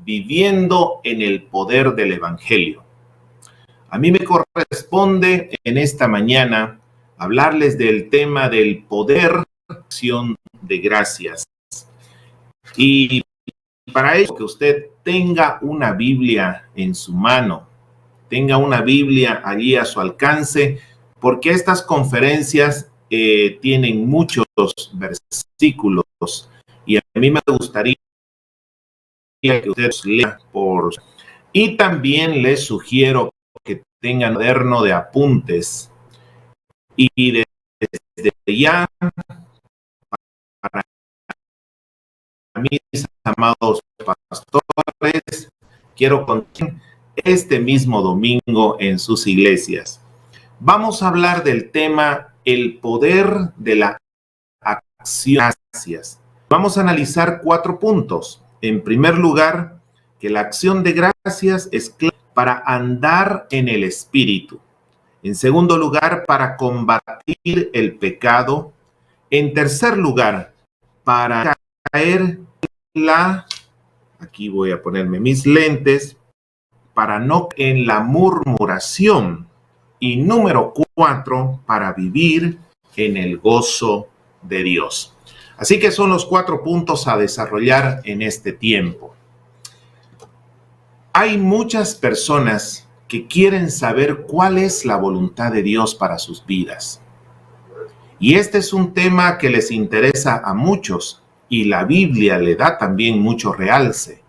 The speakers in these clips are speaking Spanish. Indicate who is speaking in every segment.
Speaker 1: viviendo en el poder del Evangelio. A mí me corresponde en esta mañana hablarles del tema del poder de acción de gracias. Y para eso que usted tenga una Biblia en su mano, tenga una Biblia allí a su alcance, porque estas conferencias tienen muchos versículos y a mí me gustaría que usted los lea y también les sugiero que tengan un cuaderno de apuntes y desde ya para mis amados pastores quiero contar este mismo domingo en sus iglesias. Vamos a hablar del tema el poder de la acción de gracias. Vamos a analizar 4 puntos. En primer lugar, que la acción de gracias es clave para andar en el Espíritu. En segundo lugar, para combatir el pecado. En tercer lugar, para caer aquí voy a ponerme mis lentes, para no en la murmuración. Y número 4, para vivir en el gozo de Dios. Así que son los 4 puntos a desarrollar en este tiempo. Hay muchas personas que quieren saber cuál es la voluntad de Dios para sus vidas. Y este es un tema que les interesa a muchos y la Biblia le da también mucho realce.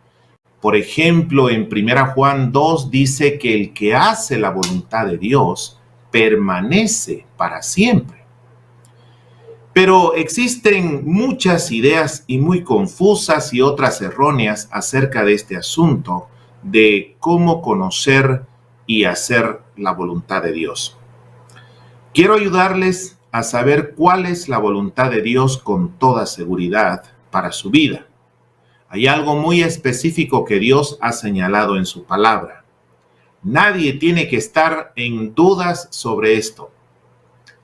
Speaker 1: Por ejemplo, en 1 Juan 2 dice que el que hace la voluntad de Dios permanece para siempre. Pero existen muchas ideas y muy confusas y otras erróneas acerca de este asunto de cómo conocer y hacer la voluntad de Dios. Quiero ayudarles a saber cuál es la voluntad de Dios con toda seguridad para su vida. Hay algo muy específico que Dios ha señalado en su palabra. Nadie tiene que estar en dudas sobre esto.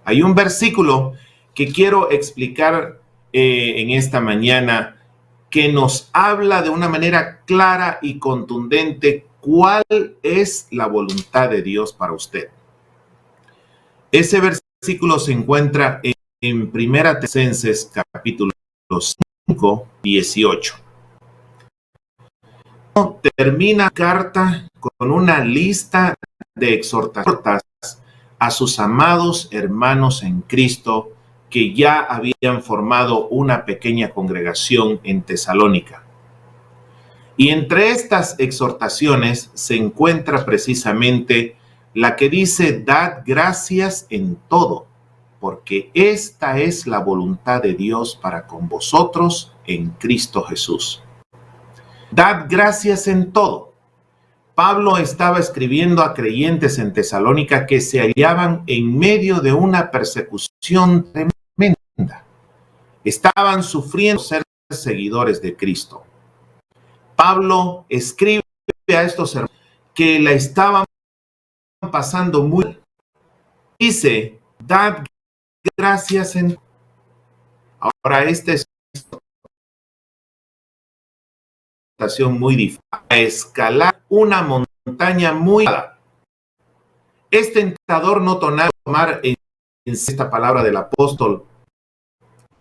Speaker 1: Hay un versículo que quiero explicar en esta mañana que nos habla de una manera clara y contundente cuál es la voluntad de Dios para usted. Ese versículo se encuentra en 1 Tesalonicenses capítulo 5, 18. Termina la carta con una lista de exhortaciones a sus amados hermanos en Cristo que ya habían formado una pequeña congregación en Tesalónica. Y entre estas exhortaciones se encuentra precisamente la que dice: dad gracias en todo, porque esta es la voluntad de Dios para con vosotros en Cristo Jesús. Dad gracias en todo. Pablo estaba escribiendo a creyentes en Tesalónica que se hallaban en medio de una persecución tremenda. Estaban sufriendo ser seguidores de Cristo. Pablo escribe a estos hermanos que la estaban pasando muy mal. Dice: dad gracias en todo. Ahora, esta es una situación muy difícil. A escalar una montaña muy alta. Es tentador no tomar en esta palabra del apóstol,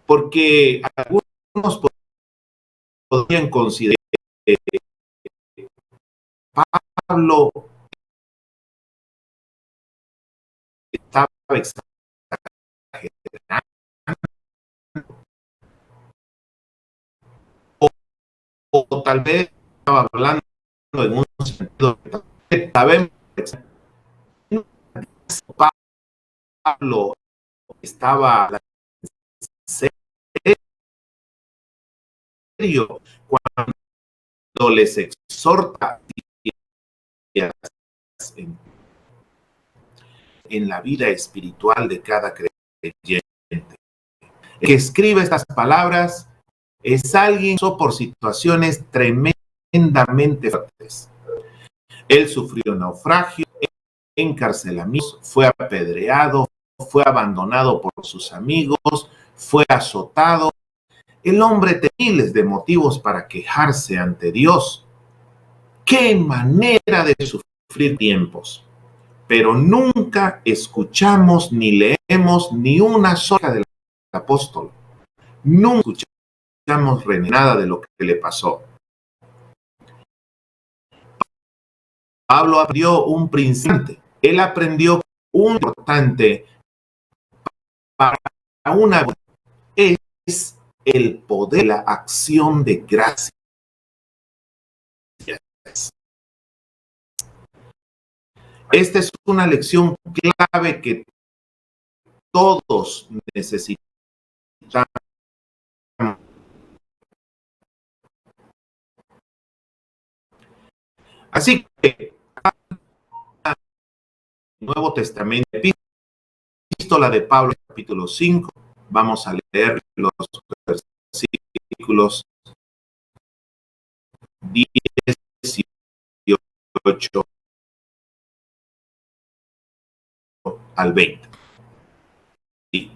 Speaker 1: porque algunos podrían considerar que Pablo estaba exagerando, o tal vez estaba hablando en un sentido. Sabemos que Pablo estaba serio cuando les exhorta en la vida espiritual de cada creyente. El que escribe estas palabras es alguien que pasó por situaciones tremendamente fuertes. Él sufrió naufragio, encarcelamiento, fue apedreado, fue abandonado por sus amigos, fue azotado. El hombre tenía miles de motivos para quejarse ante Dios. qué manera de sufrir tiempos. Pero nunca escuchamos ni leemos ni una sola del apóstol. Nunca escuchamos nada de lo que le pasó. Pablo aprendió un principio. Él aprendió un importante para una es el poder de la acción de gracias. Esta es una lección clave que todos necesitamos. Así que, Nuevo Testamento, epístola de Pablo, capítulo 5, vamos a leer los versículos 18 al 20. Y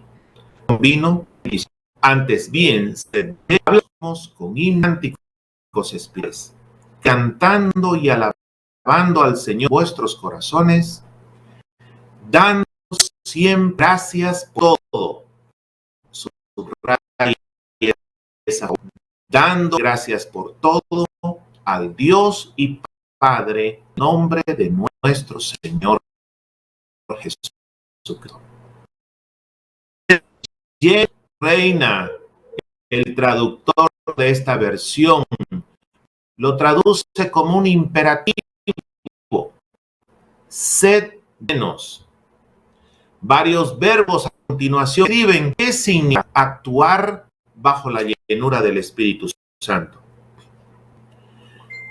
Speaker 1: vino, antes bien, hablamos con himnánticos espíritus, cantando y alabando al Señor vuestros corazones, dando siempre gracias por todo. Dando gracias por todo al Dios y Padre, en nombre de nuestro Señor Jesucristo. Reina, el traductor de esta versión, lo traduce como un imperativo. Sed llenos. Varios verbos a continuación escriben qué significa actuar bajo la llenura del Espíritu Santo.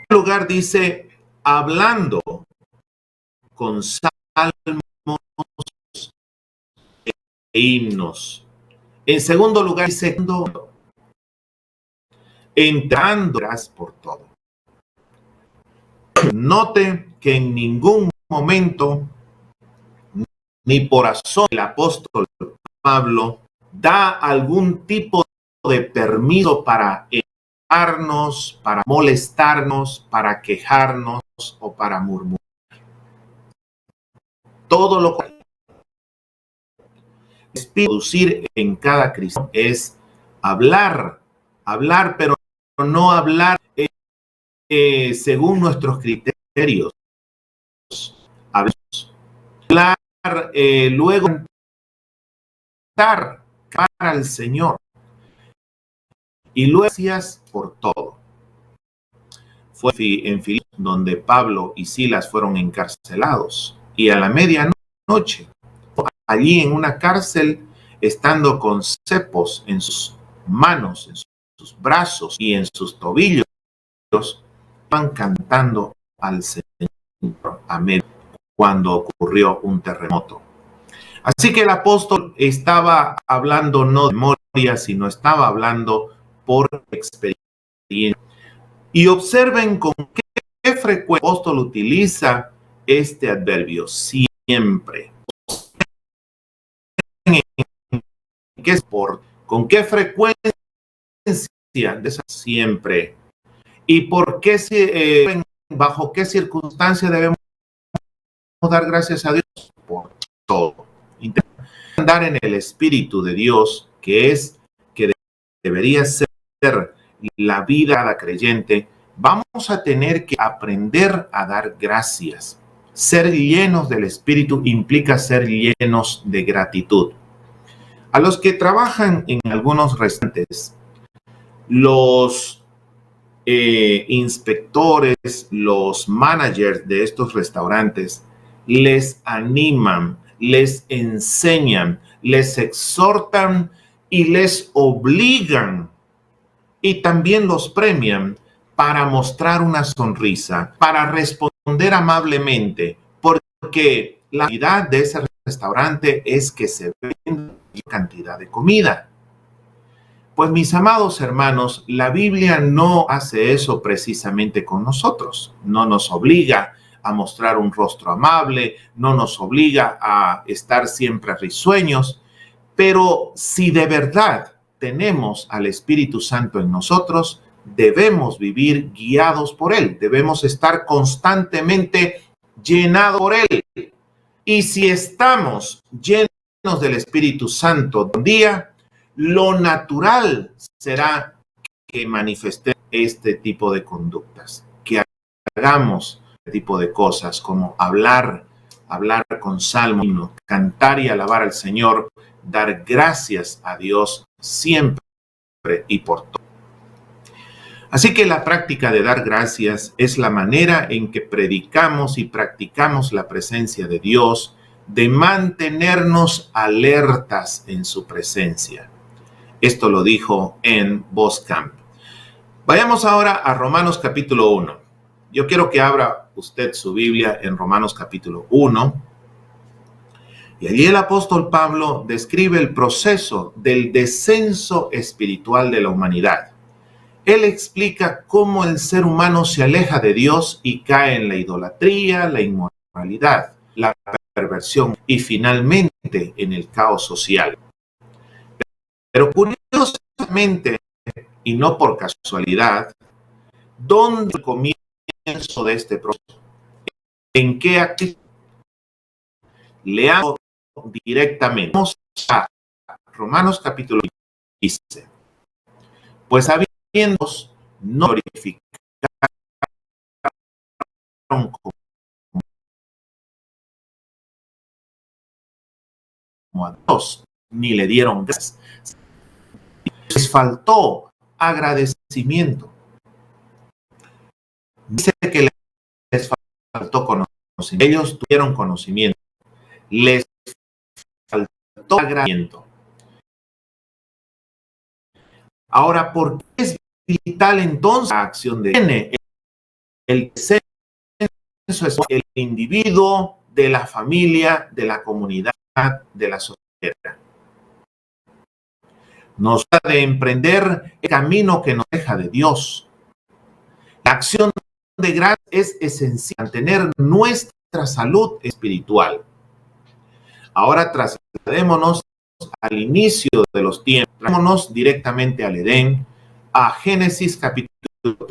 Speaker 1: En lugar dice hablando con salmos e himnos. En segundo lugar dice entrando por todo. Note que en ningún momento ni por razón el apóstol Pablo da algún tipo de permiso para enojarnos, para molestarnos, para quejarnos o para murmurar. Todo lo que es producir en cada cristiano es hablar, pero no hablar según nuestros criterios. Hablar, luego cantar al Señor y luego gracias por todo. Fue en Filipos donde Pablo y Silas fueron encarcelados y a la medianoche, allí en una cárcel, estando con cepos en sus manos, en sus brazos y en sus tobillos, van cantando al Señor a medio cuando ocurrió un terremoto. Así que el apóstol estaba hablando no de memoria, sino estaba hablando por experiencia. Y observen con qué frecuencia el apóstol utiliza este adverbio, siempre. ¿Con qué frecuencia? De esa siempre. ¿Y por qué, bajo qué circunstancia debemos dar gracias a Dios? Por todo. Andar en el Espíritu de Dios, que debería ser la vida de cada creyente, vamos a tener que aprender a dar gracias. Ser llenos del Espíritu implica ser llenos de gratitud. A los que trabajan en algunos restaurantes, los inspectores, los managers de estos restaurantes les animan, les enseñan, les exhortan y les obligan y también los premian para mostrar una sonrisa, para responder amablemente, porque la realidad de ese restaurante es que se vende cantidad de comida. Pues mis amados hermanos, la Biblia no hace eso precisamente con nosotros. No nos obliga a mostrar un rostro amable, no nos obliga a estar siempre risueños, pero si de verdad tenemos al Espíritu Santo en nosotros, debemos vivir guiados por Él, debemos estar constantemente llenados por Él. Y si estamos llenos del Espíritu Santo un día, lo natural será que manifestemos este tipo de conductas, que hagamos este tipo de cosas como hablar con salmos, cantar y alabar al Señor, dar gracias a Dios siempre y por todo. Así que la práctica de dar gracias es la manera en que predicamos y practicamos la presencia de Dios, de mantenernos alertas en su presencia. Esto lo dijo en Boscamp. Vayamos ahora a Romanos capítulo 1. Yo quiero que abra usted su Biblia en Romanos capítulo 1. Y allí el apóstol Pablo describe el proceso del descenso espiritual de la humanidad. Él explica cómo el ser humano se aleja de Dios y cae en la idolatría, la inmoralidad, la perversión y finalmente en el caos social. Pero curiosamente, y no por casualidad, ¿dónde el comienzo de este proceso? ¿En qué actitud? Leamos directamente. Vamos a Romanos capítulo 15. Pues habiendo no glorificaron como a Dios, ni le dieron gracias. Les faltó agradecimiento. Dice que les faltó conocimiento. Ellos tuvieron conocimiento. Les faltó agradecimiento. Ahora, ¿por qué es vital entonces la acción de N? El descenso es el individuo, de la familia, de la comunidad, de la sociedad. Nos ha de emprender el camino que nos aleja de Dios. La acción de gracias es esencial para mantener nuestra salud espiritual. Ahora trasladémonos al inicio de los tiempos, trasladémonos directamente al Edén, a Génesis capítulo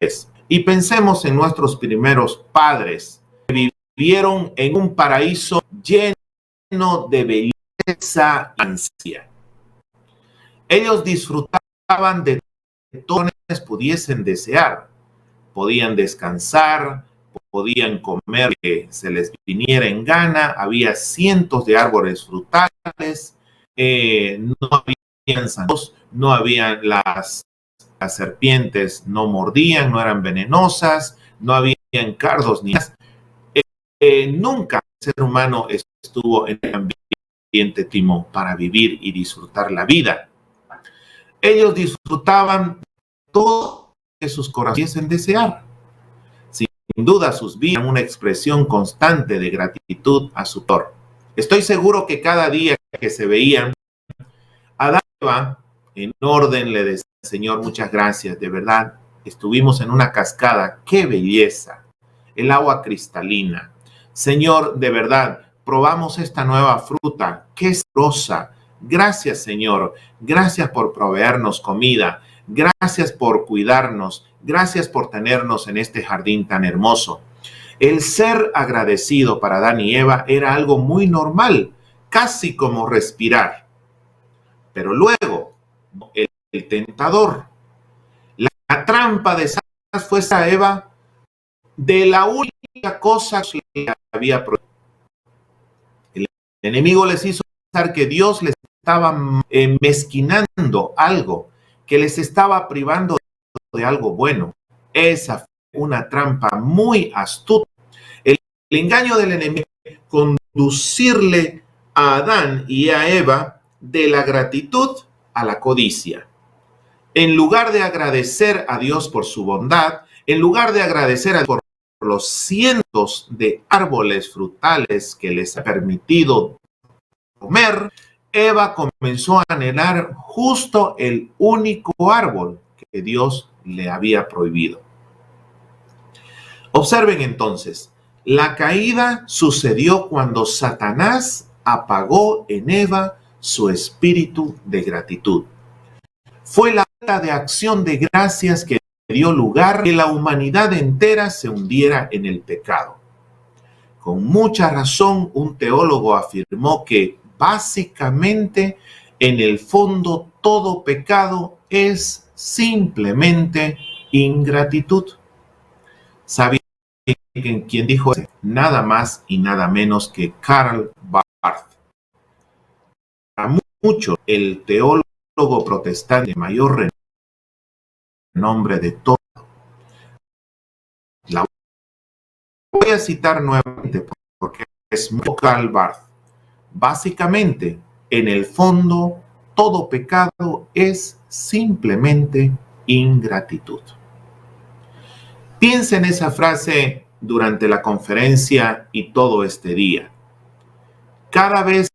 Speaker 1: 3, y pensemos en nuestros primeros padres que vivieron en un paraíso lleno de belleza y ansia. Ellos disfrutaban de todo lo que pudiesen desear. Podían descansar, podían comer que se les viniera en gana, había cientos de árboles frutales, no habían zancudos, no habían las serpientes, no mordían, no eran venenosas, no habían cardos ni más. Nunca el ser humano estuvo en el ambiente óptimo para vivir y disfrutar la vida. Ellos disfrutaban todo que sus corazones pudiesen desear. Sin duda, sus vidas eran una expresión constante de gratitud a su Creador. Estoy seguro que cada día que se veían, Adán y Eva, en orden, le decían: Señor, muchas gracias, de verdad, estuvimos en una cascada, qué belleza, el agua cristalina. Señor, de verdad, probamos esta nueva fruta, qué sabrosa. Gracias, Señor, gracias por proveernos comida, gracias por cuidarnos, gracias por tenernos en este jardín tan hermoso. El ser agradecido para Adán y Eva era algo muy normal, casi como respirar. Pero luego, el tentador, la trampa de Satanás fue a Eva de la única cosa que le había prohibido. El enemigo les hizo pensar que Dios les estaba mezquinando algo, que les estaba privando de algo bueno. Esa fue una trampa muy astuta. El engaño del enemigo es conducirle a Adán y a Eva de la gratitud a la codicia. En lugar de agradecer a Dios por su bondad, en lugar de agradecer a Dios por los cientos de árboles frutales que les ha permitido comer, Eva comenzó a anhelar justo el único árbol que Dios le había prohibido. Observen entonces, la caída sucedió cuando Satanás apagó en Eva su espíritu de gratitud. Fue la falta de acción de gracias que dio lugar a que la humanidad entera se hundiera en el pecado. Con mucha razón, un teólogo afirmó que básicamente, en el fondo, todo pecado es simplemente ingratitud. ¿Sabe quién dijo eso? Nada más y nada menos que Karl Barth. Para muchos, el teólogo protestante de mayor renombre de todo. La voy a citar nuevamente porque es Karl Barth. Básicamente, en el fondo, todo pecado es simplemente ingratitud. Piensa en esa frase durante la conferencia y todo este día. Cada vez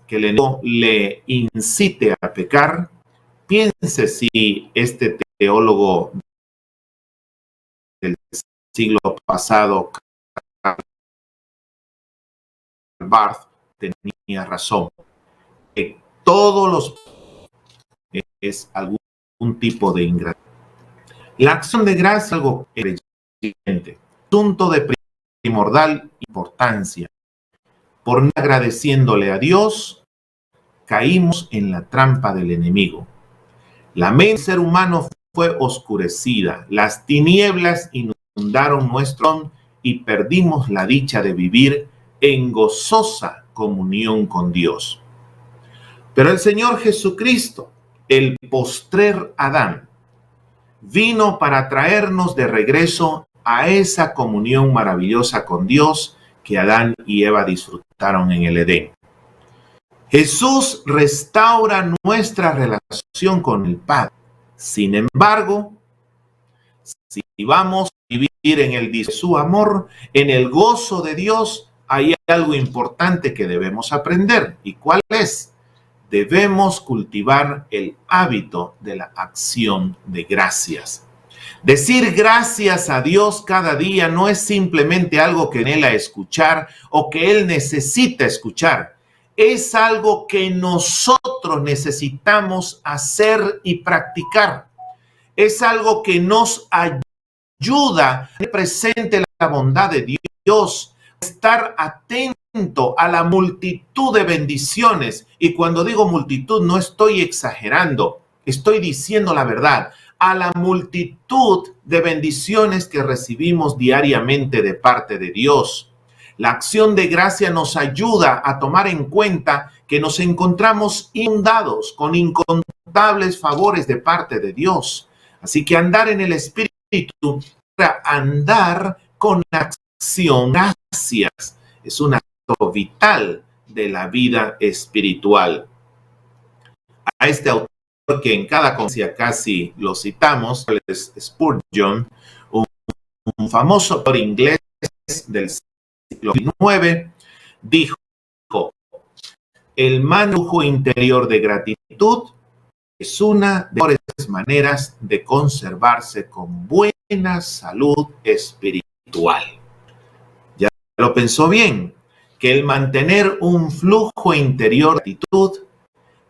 Speaker 1: que le incite a pecar, piense si este teólogo del siglo pasado, Karl Barth, tenía razón. Que todos los es algún tipo de ingratitud. La acción de gracia es algo creyente, asunto de primordial importancia. Por no agradeciéndole a Dios, caímos en la trampa del enemigo. La mente del ser humano fue oscurecida, las tinieblas inundaron nuestro y perdimos la dicha de vivir en gozosa comunión con Dios. Pero el Señor Jesucristo, el postrer Adán, vino para traernos de regreso a esa comunión maravillosa con Dios que Adán y Eva disfrutaron en el Edén. Jesús restaura nuestra relación con el Padre. Sin embargo, si vamos a vivir en su amor, en el gozo de Dios, hay algo importante que debemos aprender. ¿Y cuál es? Debemos cultivar el hábito de la acción de gracias. Decir gracias a Dios cada día no es simplemente algo que anhela escuchar o que Él necesita escuchar. Es algo que nosotros necesitamos hacer y practicar. Es algo que nos ayuda a tener presente la bondad de Dios, a estar atento a la multitud de bendiciones. Y cuando digo multitud, no estoy exagerando, estoy diciendo la verdad. A la multitud de bendiciones que recibimos diariamente de parte de Dios. La acción de gracia nos ayuda a tomar en cuenta que nos encontramos inundados con incontables favores de parte de Dios. Así que andar en el Espíritu para andar con acción de gracias es un acto vital de la vida espiritual. A este autor, que en cada conferencia casi lo citamos, es Spurgeon, un famoso autor inglés del siglo XIX, dijo: el manejo interior de gratitud es una de las mejores maneras de conservarse con buena salud espiritual. Ya lo pensó bien, que el mantener un flujo interior de gratitud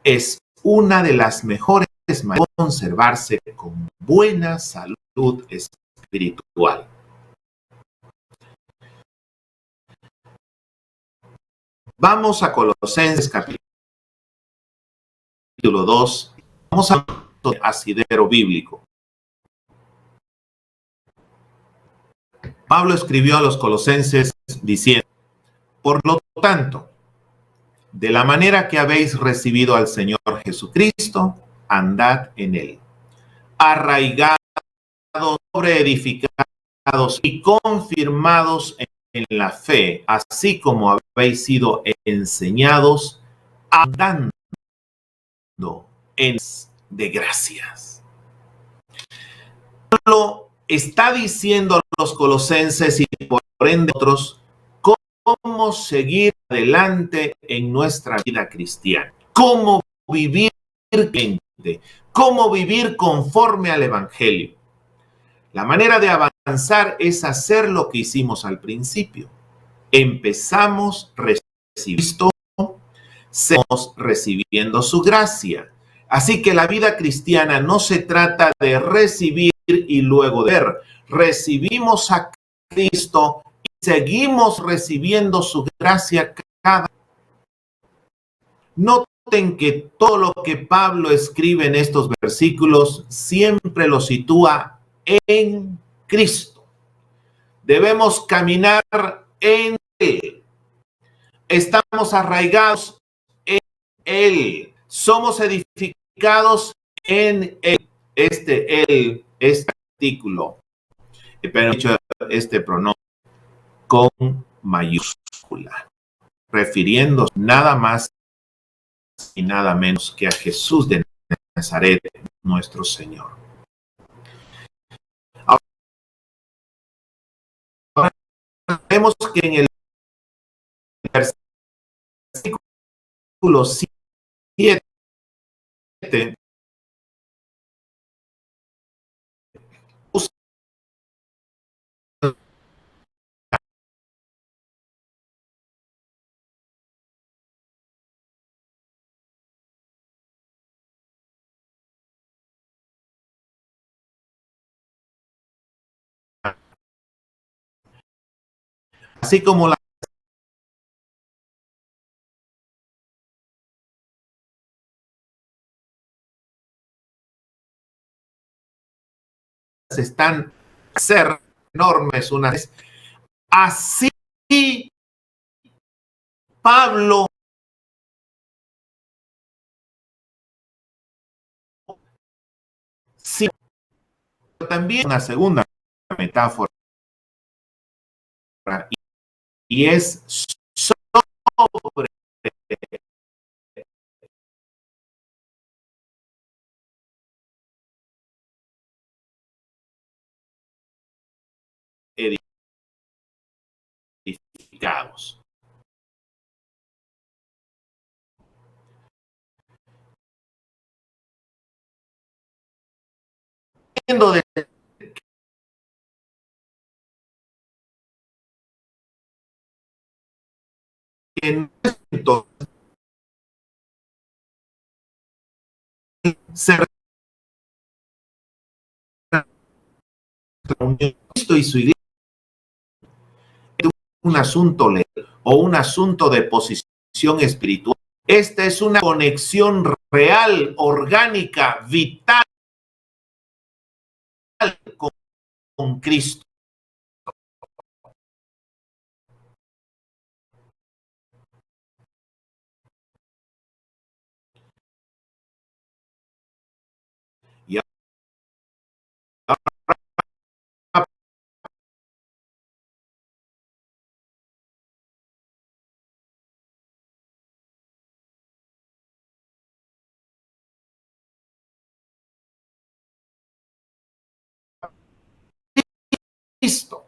Speaker 1: es una de las mejores maneras de conservarse con buena salud espiritual. Vamos a Colosenses capítulo 2. Vamos a un asidero bíblico. Pablo escribió a los colosenses diciendo: por lo tanto, de la manera que habéis recibido al Señor Jesucristo, andad en él, arraigados, sobreedificados y confirmados en la fe, así como habéis sido enseñados, andando en de gracias. Pablo está diciendo a los colosenses y por ende otros cómo seguir adelante en nuestra vida cristiana, cómo vivir conforme al Evangelio. La manera de avanzar es hacer lo que hicimos al principio. Empezamos recibiendo su gracia. Así que la vida cristiana no se trata de recibir y luego de ver. Recibimos a Cristo y seguimos recibiendo su gracia cada día. Noten que todo lo que Pablo escribe en estos versículos siempre lo sitúa en Cristo. Debemos caminar en Él. Estamos arraigados en Él. Somos edificados en Él. Él, este artículo, pero dicho este pronombre con mayúscula, refiriéndose nada más y nada menos que a Jesús de Nazaret, nuestro Señor. Ahora vemos que en el versículo 7 así como las están a ser enormes una vez, así Pablo sí, también una segunda metáfora y es sobre edificados. De que se Cristo y su iglesia un asunto legal o un asunto de posición espiritual. Esta es una conexión real, orgánica, vital con Cristo. Y ahora, Cristo.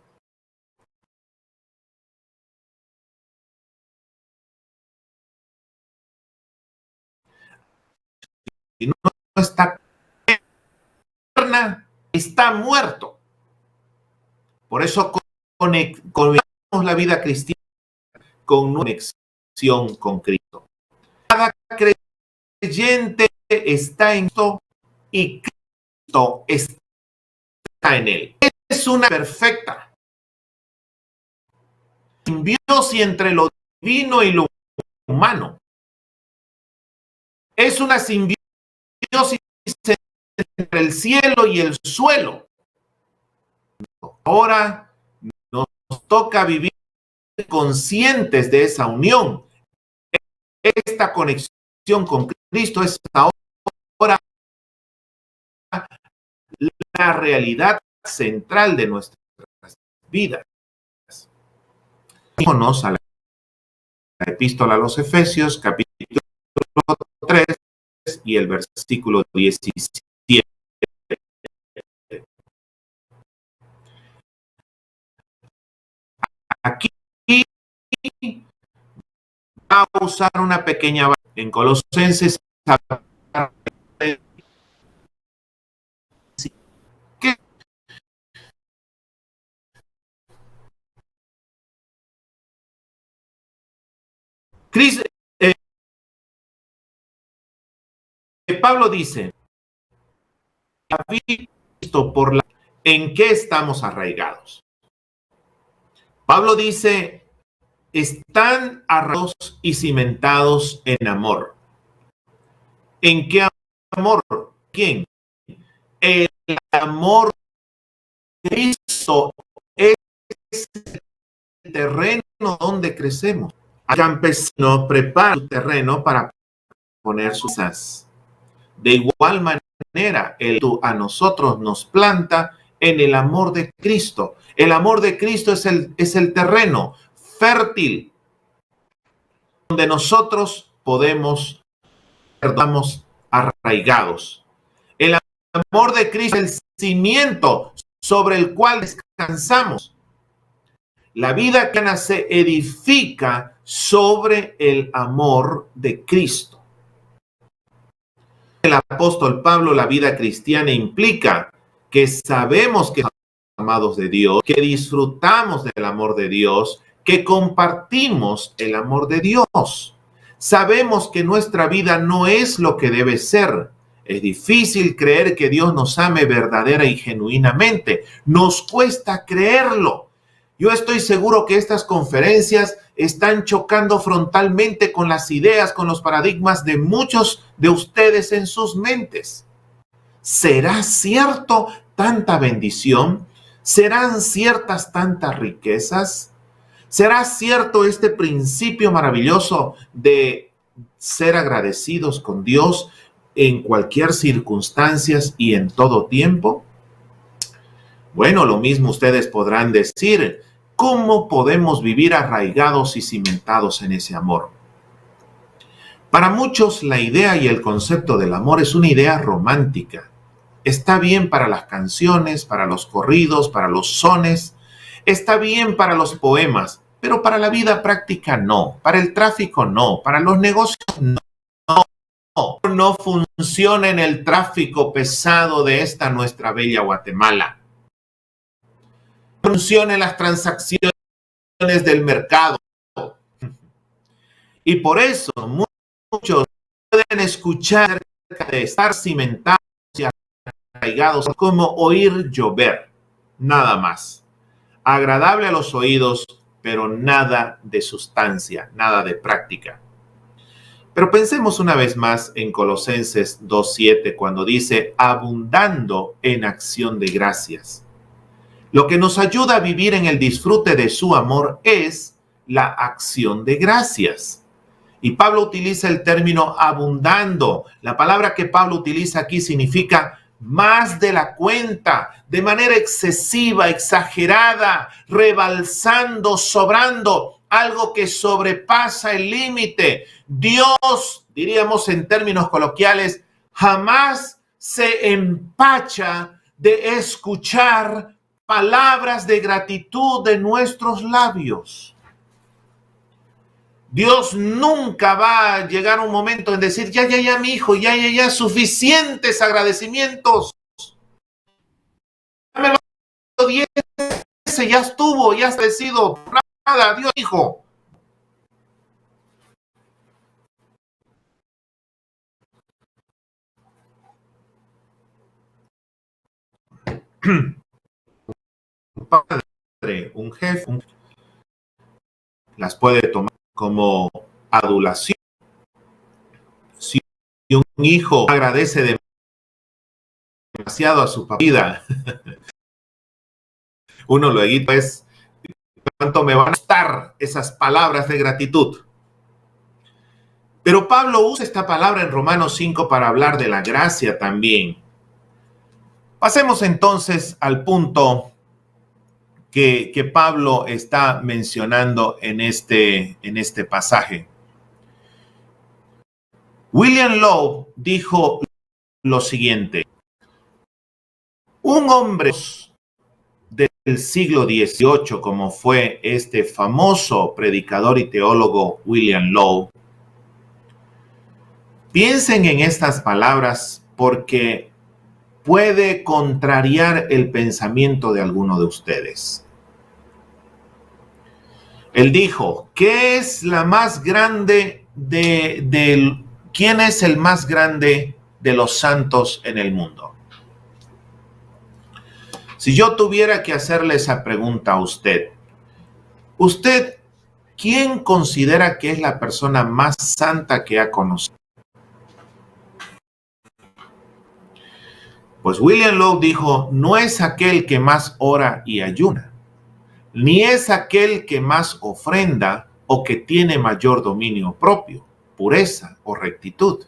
Speaker 1: Y no está está muerto. Por eso conectamos la vida cristiana con una conexión con Cristo. Cada creyente está en Cristo y Cristo está en él. Es una perfecta simbiosis entre lo divino y lo humano. Es una simbiosis entre el cielo y el suelo. Ahora nos toca vivir conscientes de esa unión. Esta conexión con Cristo es ahora la realidad central de nuestras vidas. Vámonos a la epístola a los Efesios, capítulo 3 y el versículo 17. Aquí va a usar una pequeña en Colosenses. ¿Qué? Cristo, Pablo dice, ¿en qué estamos arraigados? Pablo dice, están arraigados y cimentados en amor. ¿En qué amor? ¿Quién? El amor de Cristo es el terreno donde crecemos. El campesino prepara su terreno para poner sus asas. De igual manera, Él a nosotros nos planta en el amor de Cristo. El amor de Cristo es el terreno fértil donde nosotros podemos quedamos arraigados. El amor de Cristo es el cimiento sobre el cual descansamos. La vida cristiana se edifica sobre el amor de Cristo. El apóstol Pablo, la vida cristiana implica que sabemos que somos amados de Dios, que disfrutamos del amor de Dios, que compartimos el amor de Dios. Sabemos que nuestra vida no es lo que debe ser. Es difícil creer que Dios nos ame verdadera y genuinamente. Nos cuesta creerlo. Yo estoy seguro que estas conferencias están chocando frontalmente con las ideas, con los paradigmas de muchos de ustedes en sus mentes. ¿Será cierto tanta bendición? ¿Serán ciertas tantas riquezas? ¿Será cierto este principio maravilloso de ser agradecidos con Dios en cualquier circunstancia y en todo tiempo? Bueno, lo mismo ustedes podrán decir, ¿cómo podemos vivir arraigados y cimentados en ese amor? Para muchos, la idea y el concepto del amor es una idea romántica. Está bien para las canciones, para los corridos, para los sones, está bien para los poemas, pero para la vida práctica no, para el tráfico no, para los negocios no. No funciona en el tráfico pesado de esta nuestra bella Guatemala. Funciona en las transacciones del mercado. Y por eso muchos pueden escuchar de estar cimentados y arraigados como oír llover, nada más. Agradable a los oídos, pero nada de sustancia, nada de práctica. Pero pensemos una vez más en Colosenses 2:7 cuando dice abundando en acción de gracias. Lo que nos ayuda a vivir en el disfrute de su amor es la acción de gracias. Y Pablo utiliza el término abundando. La palabra que Pablo utiliza aquí significa más de la cuenta, de manera excesiva, exagerada, rebalsando, sobrando, algo que sobrepasa el límite. Dios, diríamos en términos coloquiales, jamás se empacha de escuchar palabras de gratitud de nuestros labios. Dios nunca va a llegar un momento en decir, ya, mi hijo, ya, suficientes agradecimientos. Ya me lo diese, ya estuvo, ya has decidido, nada, Dios, hijo. Un padre, un jefe, las puede tomar como adulación. Si un hijo agradece demasiado a su papá, uno luego es, ¿cuánto me van a costar esas palabras de gratitud? Pero Pablo usa esta palabra en Romanos 5 para hablar de la gracia también. Pasemos entonces al punto que Pablo está mencionando en este pasaje. William Lowe dijo lo siguiente: un hombre del siglo XVIII, como fue este famoso predicador y teólogo William Lowe, piensen en estas palabras porque puede contrariar el pensamiento de alguno de ustedes. Él dijo, ¿qué es la más grande ¿quién es el más grande de los santos en el mundo. Si yo tuviera que hacerle esa pregunta a usted, ¿quién considera que es la persona más santa que ha conocido? Pues William Lowe dijo, no es aquel que más ora y ayuna, ni es aquel que más ofrenda o que tiene mayor dominio propio, pureza o rectitud.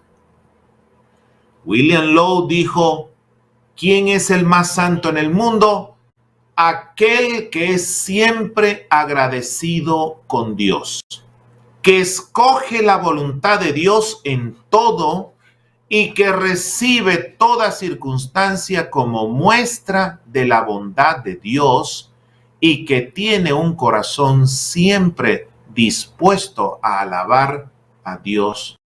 Speaker 1: William Lowe dijo, ¿quién es el más santo en el mundo? Aquel que es siempre agradecido con Dios, que escoge la voluntad de Dios en todo y que recibe toda circunstancia como muestra de la bondad de Dios y que tiene un corazón siempre dispuesto a alabar a Dios.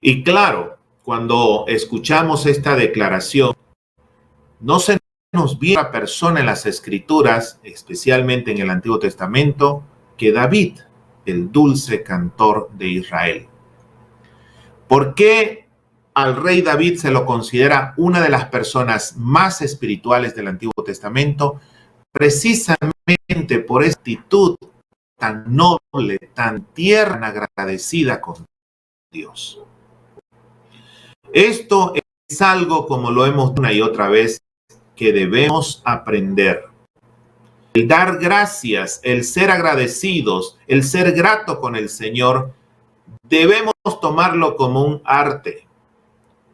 Speaker 1: Y claro, cuando escuchamos esta declaración, no se nos viene otra persona en las Escrituras, especialmente en el Antiguo Testamento, que David, el dulce cantor de Israel. ¿Por qué al rey David se lo considera una de las personas más espirituales del Antiguo Testamento? Precisamente por esa actitud tan noble, tan tierna, tan agradecida con Dios. Esto es algo, como lo hemos dicho una y otra vez, que debemos aprender. El dar gracias, el ser agradecidos, el ser grato con el Señor, debemos tomarlo como un arte.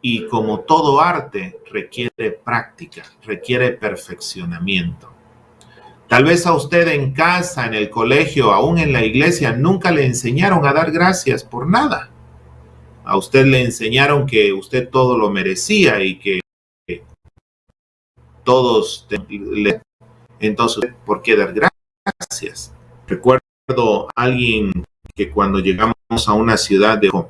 Speaker 1: Y como todo arte, requiere práctica, requiere perfeccionamiento. Tal vez a usted en casa, en el colegio, aún en la iglesia, nunca le enseñaron a dar gracias por nada. A usted le enseñaron que usted todo lo merecía y que todos entonces, ¿por qué dar gracias? Recuerdo a alguien que cuando llegamos a una ciudad dijo,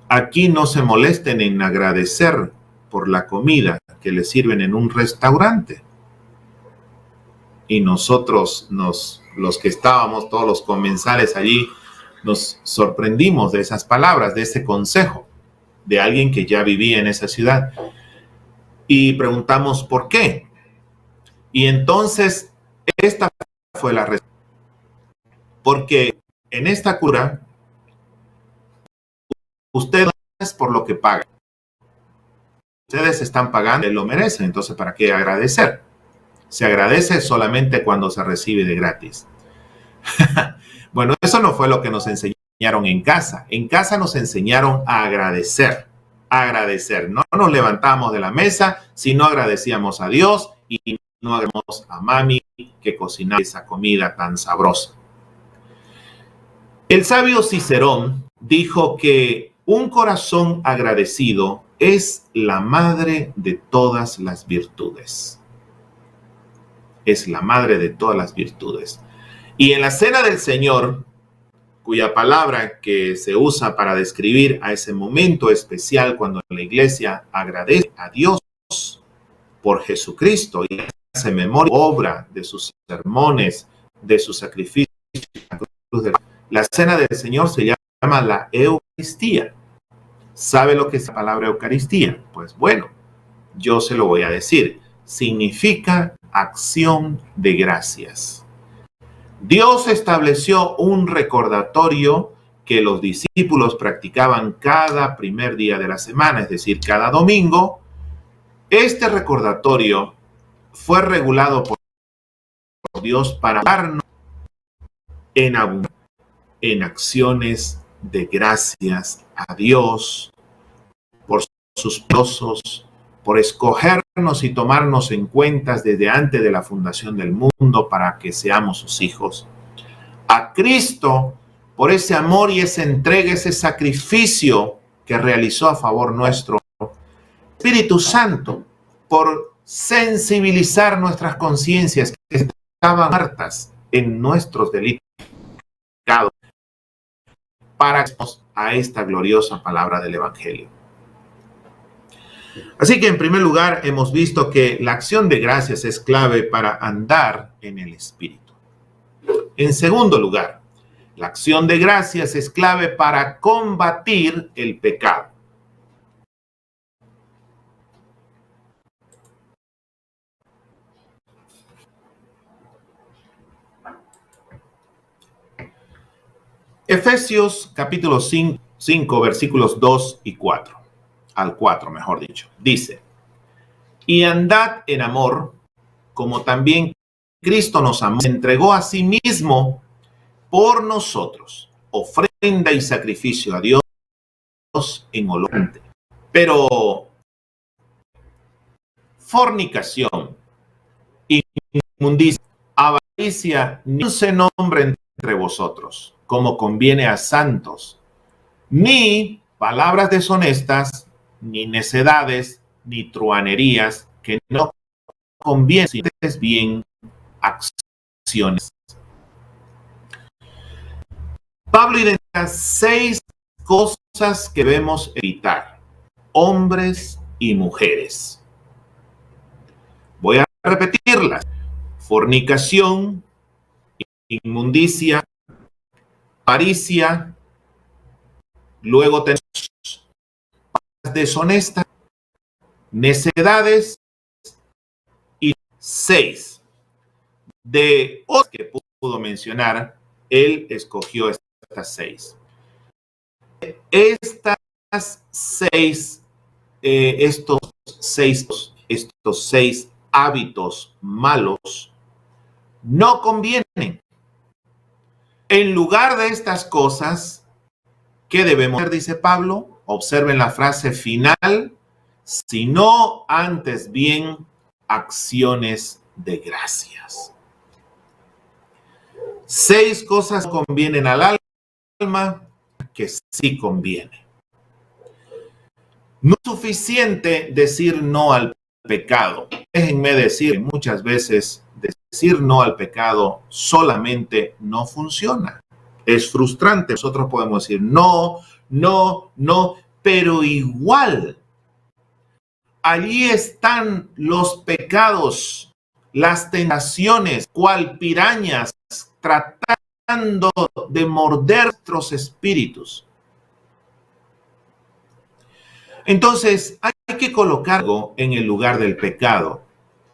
Speaker 1: aquí no se molesten en agradecer por la comida que les sirven en un restaurante. Y nosotros, los que estábamos, todos los comensales allí, nos sorprendimos de esas palabras, de ese consejo de alguien que ya vivía en esa ciudad. Y preguntamos por qué. Y entonces esta fue la respuesta. Porque en esta cura, ustedes por lo que pagan. Ustedes están pagando y lo merecen, entonces ¿para qué agradecer? Se agradece solamente cuando se recibe de gratis. Bueno, eso no fue lo que nos enseñaron en casa. En casa nos enseñaron a agradecer. Agradecer. No nos levantamos de la mesa si no agradecíamos a Dios y no agradecemos a mami que cocinaba esa comida tan sabrosa. El sabio Cicerón dijo que un corazón agradecido es la madre de todas las virtudes. Es la madre de todas las virtudes. Y en la Cena del Señor, cuya palabra que se usa para describir a ese momento especial cuando la iglesia agradece a Dios por Jesucristo y hace memoria, obra de sus sermones, de su sacrificio, la Cena del Señor se llama la Eucaristía. ¿Sabe lo que es la palabra Eucaristía? Pues bueno, yo se lo voy a decir. Significa acción de gracias. Dios estableció un recordatorio que los discípulos practicaban cada primer día de la semana, es decir, cada domingo. Este recordatorio fue regulado por Dios para darnos en acciones de gracias a Dios por sus pozos, por escogernos y tomarnos en cuenta desde antes de la fundación del mundo para que seamos sus hijos. A Cristo por ese amor y esa entrega, ese sacrificio que realizó a favor nuestro. Espíritu Santo por sensibilizar nuestras conciencias que estaban muertas en nuestros delitos para a esta gloriosa palabra del Evangelio. Así que en primer lugar hemos visto que la acción de gracias es clave para andar en el Espíritu. En segundo lugar, La acción de gracias es clave para combatir el pecado. Efesios capítulo 5, versículos 2 y 4, al 4 mejor dicho, dice: y andad en amor, como también Cristo nos amó, se entregó a sí mismo por nosotros, ofrenda y sacrificio a Dios en olor. Pero fornicación, inmundicia, avaricia, ni se nombre entre vosotros, como conviene a santos, ni palabras deshonestas, ni necedades, ni truanerías, que no convienen, si es bien acciones. Pablo identifica 6 cosas que debemos evitar, hombres y mujeres. Voy a repetirlas: fornicación, inmundicia, avaricia, luego tenemos deshonestas, necedades, y 6 de otras que pudo mencionar, él escogió estas 6. Estos seis hábitos malos no convienen. En lugar de estas cosas, ¿qué debemos hacer? Dice Pablo. Observen la frase final: sino antes bien acciones de gracias. 6 cosas convienen al alma que sí conviene. No es suficiente decir no al pecado. Déjenme decir que muchas veces decir no al pecado solamente no funciona. Es frustrante. Nosotros podemos decir no, no, no, pero igual allí están los pecados, las tentaciones, cual pirañas tratando de morder nuestros espíritus. Entonces, hay que colocar algo en el lugar del pecado.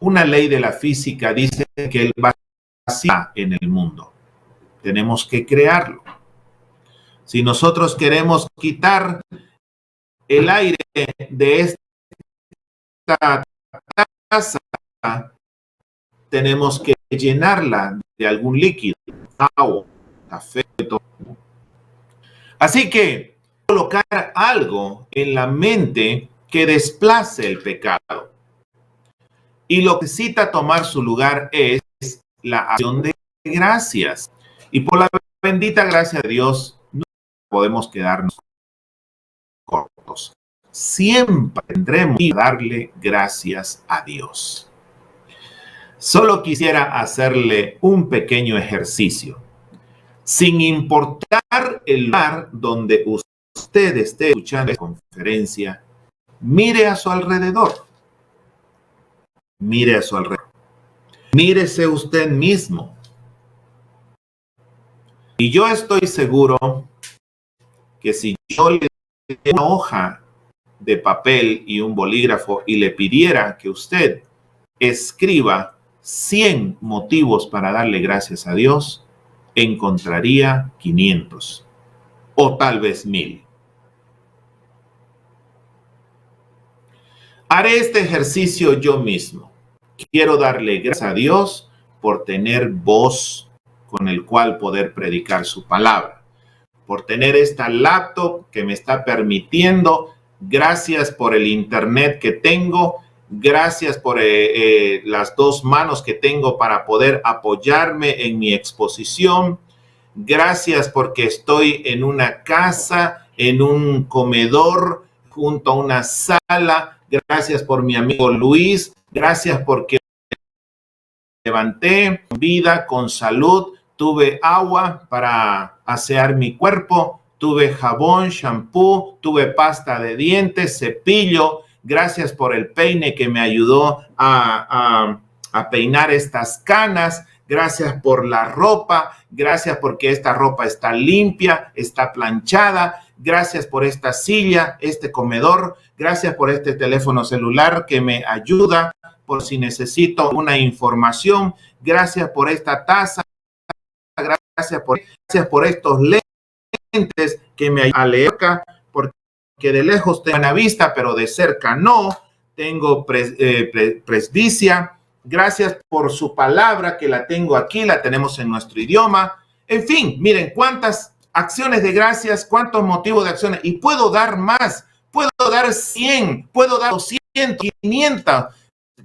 Speaker 1: Una ley de la física dice que el vacío en el mundo. Tenemos que crearlo. Si nosotros queremos quitar el aire de esta taza, tenemos que llenarla de algún líquido, agua, café, todo. Así que colocar algo en la mente que desplace el pecado. Y lo que necesita tomar su lugar es la acción de gracias. Y por la bendita gracia de Dios, no podemos quedarnos cortos. Siempre tendremos que darle gracias a Dios. Solo quisiera hacerle un pequeño ejercicio. Sin importar el lugar donde usted esté escuchando esta conferencia, mire a su alrededor. Mire a su alrededor. Mírese usted mismo. Y yo estoy seguro que si yo le diera una hoja de papel y un bolígrafo y le pidiera que usted escriba 100 motivos para darle gracias a Dios, encontraría 500 o tal vez 1000. Haré este ejercicio yo mismo. Quiero darle gracias a Dios por tener voz con el cual poder predicar su palabra, por tener esta laptop que me está permitiendo, gracias por el internet que tengo, gracias por las 2 manos que tengo para poder apoyarme en mi exposición, gracias porque estoy en una casa, en un comedor, junto a una sala, gracias por mi amigo Luis, gracias porque levanté con vida, con salud, tuve agua para asear mi cuerpo, tuve jabón, shampoo, tuve pasta de dientes, cepillo. Gracias por el peine que me ayudó a a peinar estas canas, gracias por la ropa, gracias porque esta ropa está limpia, está planchada, gracias por esta silla, este comedor, gracias por este teléfono celular que me ayuda por si necesito una información, gracias por esta taza, gracias por estos lentes que me ayudan a leer, porque de lejos tengo buena vista, pero de cerca no, tengo presbicia. Gracias por su palabra, que la tengo aquí, la tenemos en nuestro idioma. En fin, miren cuántas acciones de gracias, cuántos motivos de acciones. Y puedo dar más, puedo dar 100, puedo dar 200, 500.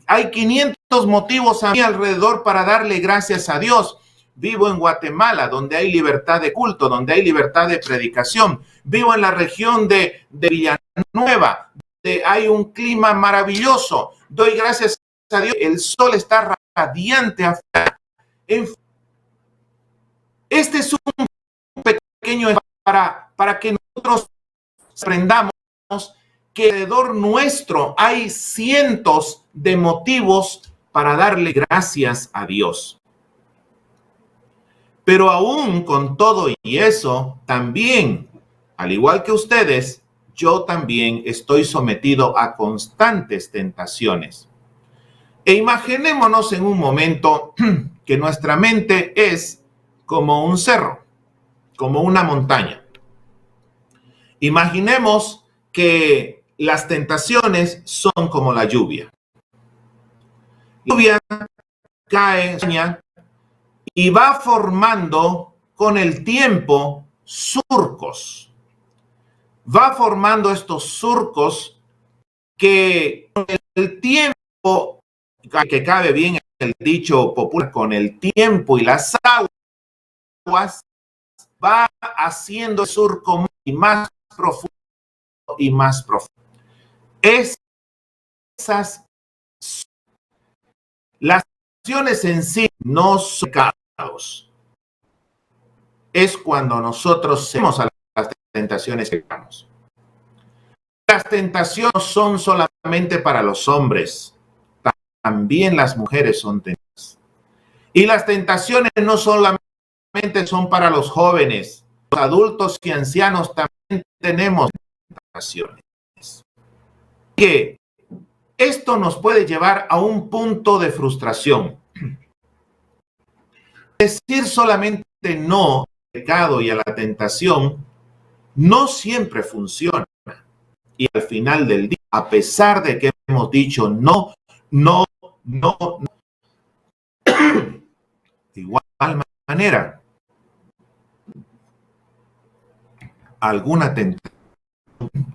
Speaker 1: Hay 500 motivos a mi alrededor para darle gracias a Dios. Vivo en Guatemala, donde hay libertad de culto, donde hay libertad de predicación. Vivo en la región de Villanueva, donde hay un clima maravilloso. Doy gracias a Dios, el sol está radiante afuera. Este es un pequeño para que nosotros aprendamos que alrededor nuestro hay cientos de motivos para darle gracias a Dios. Pero aún con todo y eso, también, al igual que ustedes, yo también estoy sometido a constantes tentaciones. E imaginémonos en un momento que nuestra mente es como un cerro, como una montaña. Imaginemos que las tentaciones son como la lluvia. La lluvia cae y va formando con el tiempo surcos. Va formando estos surcos que con el tiempo, que cabe bien el dicho popular, con el tiempo y las aguas, va haciendo el surco más profundo y más profundo. Las acciones en sí no son pecados. Es cuando nosotros cedemos a las tentaciones que pecamos. Las tentaciones no son solamente para los hombres, también las mujeres son tentadas. Y las tentaciones no solamente son para los jóvenes, los adultos y ancianos también tenemos tentaciones. Que esto nos puede llevar a un punto de frustración. Decir solamente no al pecado y a la tentación no siempre funciona. Y al final del día, a pesar de que hemos dicho no, de igual manera, alguna tentación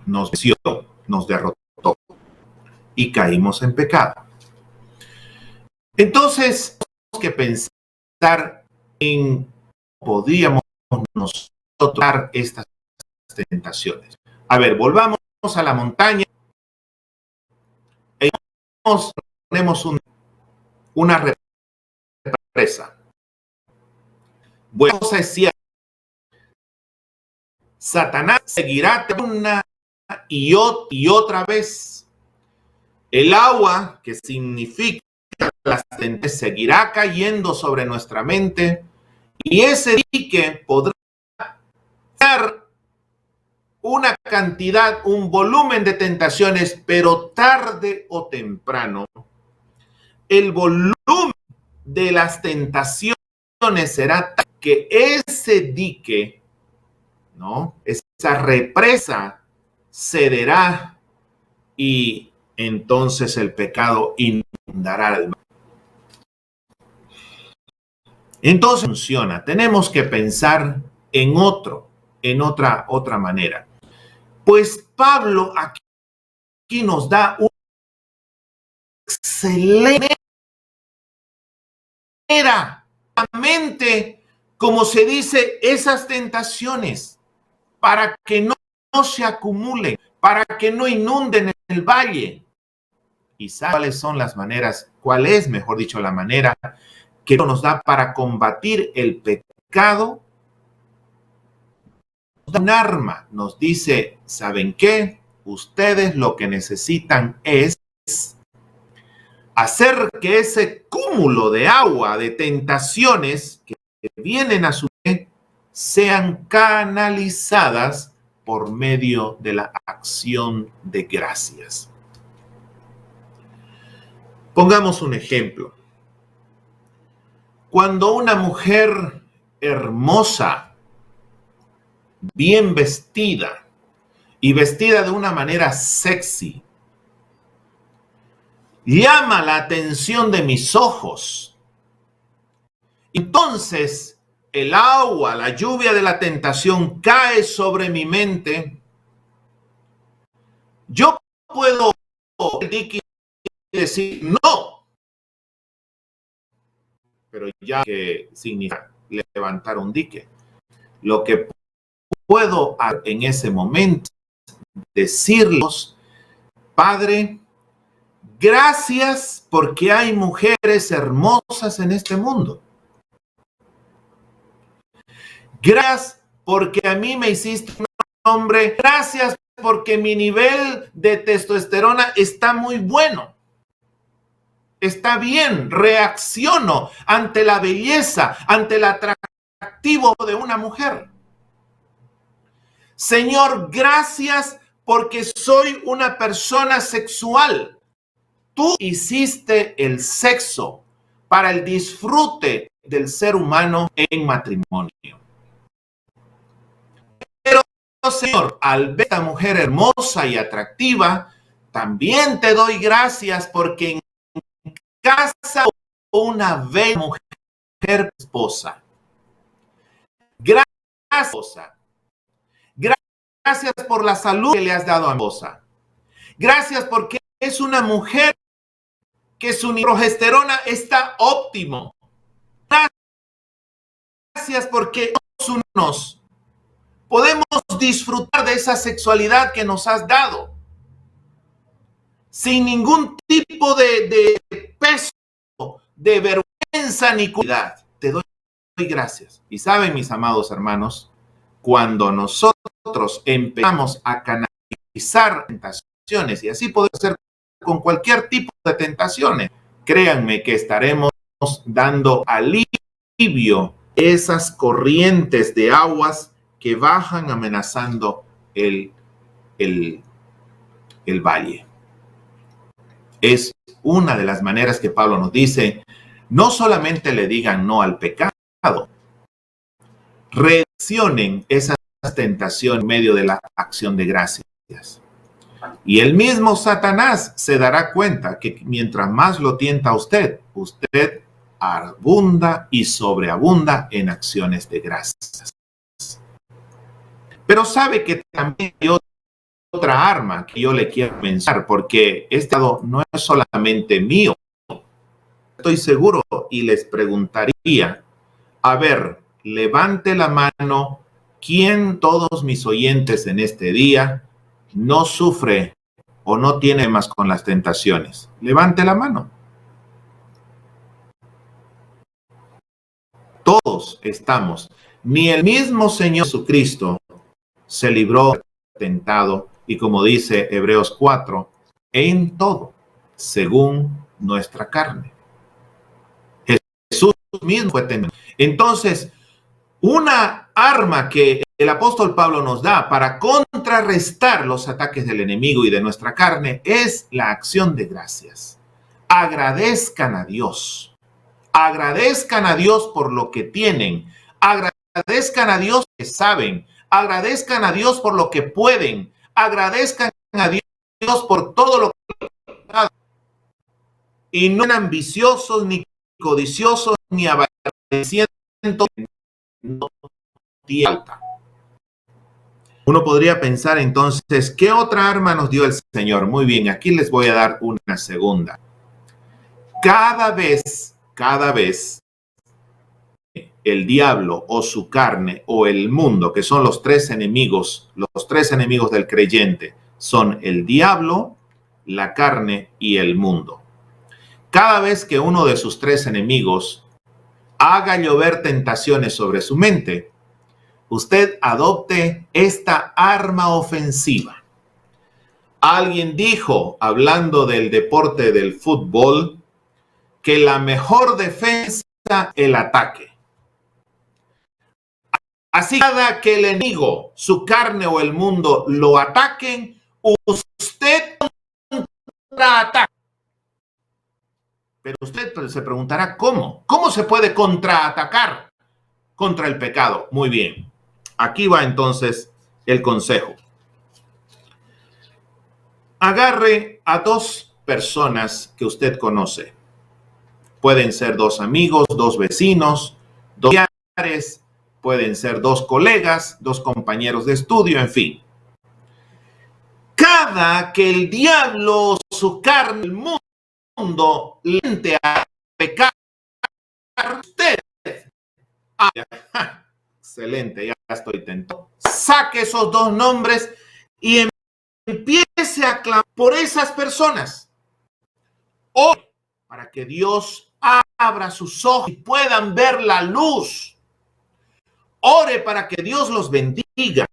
Speaker 1: nos venció, nos derrotó y caímos en pecado. Entonces, tenemos que pensar en cómo podríamos nosotros dar estas tentaciones. A ver, volvamos a la montaña y ponemos una represa. Bueno, cosa es cierta. Satanás seguirá una y otra vez. El agua, que significa las tentaciones, seguirá cayendo sobre nuestra mente y ese dique podrá dar una cantidad, un volumen de tentaciones, pero tarde o temprano, el volumen de las tentaciones será tal que ese dique, ¿no? Esa represa cederá y entonces el pecado inundará el mar. Entonces funciona. Tenemos que pensar en otra manera. Pues Pablo aquí nos da una excelente manera, como se dice, esas tentaciones para que no se acumulen, para que no inunden el valle. ¿Y sabe cuáles son las maneras? ¿Cuál es, mejor dicho, la manera que nos da para combatir el pecado? Un arma. Nos dice, ¿saben qué? Ustedes lo que necesitan es hacer que ese cúmulo de agua, de tentaciones que vienen a su vez, sean canalizadas por medio de la acción de gracias. Pongamos un ejemplo. Cuando una mujer hermosa, bien vestida y vestida de una manera sexy, llama la atención de mis ojos, entonces el agua, la lluvia de la tentación cae sobre mi mente. Yo puedo decir no, pero ya que significa levantar un dique. Lo que puedo en ese momento decirles, Padre, gracias porque hay mujeres hermosas en este mundo. Gracias porque a mí me hiciste un hombre. Gracias porque mi nivel de testosterona está muy bueno. Está bien, reacciono ante la belleza, ante el atractivo de una mujer. Señor, gracias porque soy una persona sexual. Tú hiciste el sexo para el disfrute del ser humano en matrimonio. Pero, Señor, al ver a esta mujer hermosa y atractiva, también te doy gracias porque en casa una bella mujer esposa. Gracias, esposa. Gracias por la salud que le has dado a mi esposa. Gracias porque es una mujer que su progesterona está óptimo. Gracias porque unos podemos disfrutar de esa sexualidad que nos has dado sin ningún tipo de peso, de vergüenza ni cuidad. Te doy gracias. Y saben, mis amados hermanos, cuando nosotros empezamos a canalizar tentaciones, y así puede ser con cualquier tipo de tentaciones, créanme que estaremos dando alivio a esas corrientes de aguas que bajan amenazando el valle. Es una de las maneras que Pablo nos dice, no solamente le digan no al pecado, reaccionen esas tentaciones en medio de la acción de gracias. Y el mismo Satanás se dará cuenta que mientras más lo tienta a usted, usted abunda y sobreabunda en acciones de gracias. Pero sabe que también hay otra arma que yo le quiero mencionar, porque este lado no es solamente mío. Estoy seguro y les preguntaría, a ver, levante la mano, ¿quién todos mis oyentes en este día no sufre o no tiene más con las tentaciones? Levante la mano. Todos estamos. Ni el mismo Señor Jesucristo se libró tentado, y como dice Hebreos 4, en todo, según nuestra carne. Jesús mismo fue tentado. Entonces, una arma que el apóstol Pablo nos da para contrarrestar los ataques del enemigo y de nuestra carne es la acción de gracias. Agradezcan a Dios. Agradezcan a Dios por lo que tienen. Agradezcan a Dios que saben. Agradezcan a Dios por lo que pueden. Agradezcan a Dios por todo lo que han. Y no sean ambiciosos, ni codiciosos, ni avariciosos. No alta. Uno podría pensar entonces, ¿qué otra arma nos dio el Señor? Muy bien, aquí les voy a dar una segunda. Cada vez el diablo o su carne o el mundo, que son los tres enemigos del creyente, son el diablo, la carne y el mundo. Cada vez que uno de sus tres enemigos haga llover tentaciones sobre su mente, usted adopte esta arma ofensiva. Alguien dijo, hablando del deporte del fútbol, que la mejor defensa es el ataque. Así cada que el enemigo, su carne o el mundo lo ataquen, usted contraataca. Pero usted se preguntará, ¿cómo? ¿Cómo se puede contraatacar contra el pecado? Muy bien. Aquí va entonces el consejo. Agarre a dos personas que usted conoce. Pueden ser dos amigos, dos vecinos, dos familiares, pueden ser dos colegas, dos compañeros de estudio, en fin. Cada que el diablo, su carne, el mundo, lente a pecar, usted, excelente, ya estoy tentado. Saque esos dos nombres y empiece a clamar por esas personas. Ore para que Dios abra sus ojos y puedan ver la luz. Ore para que Dios los bendiga.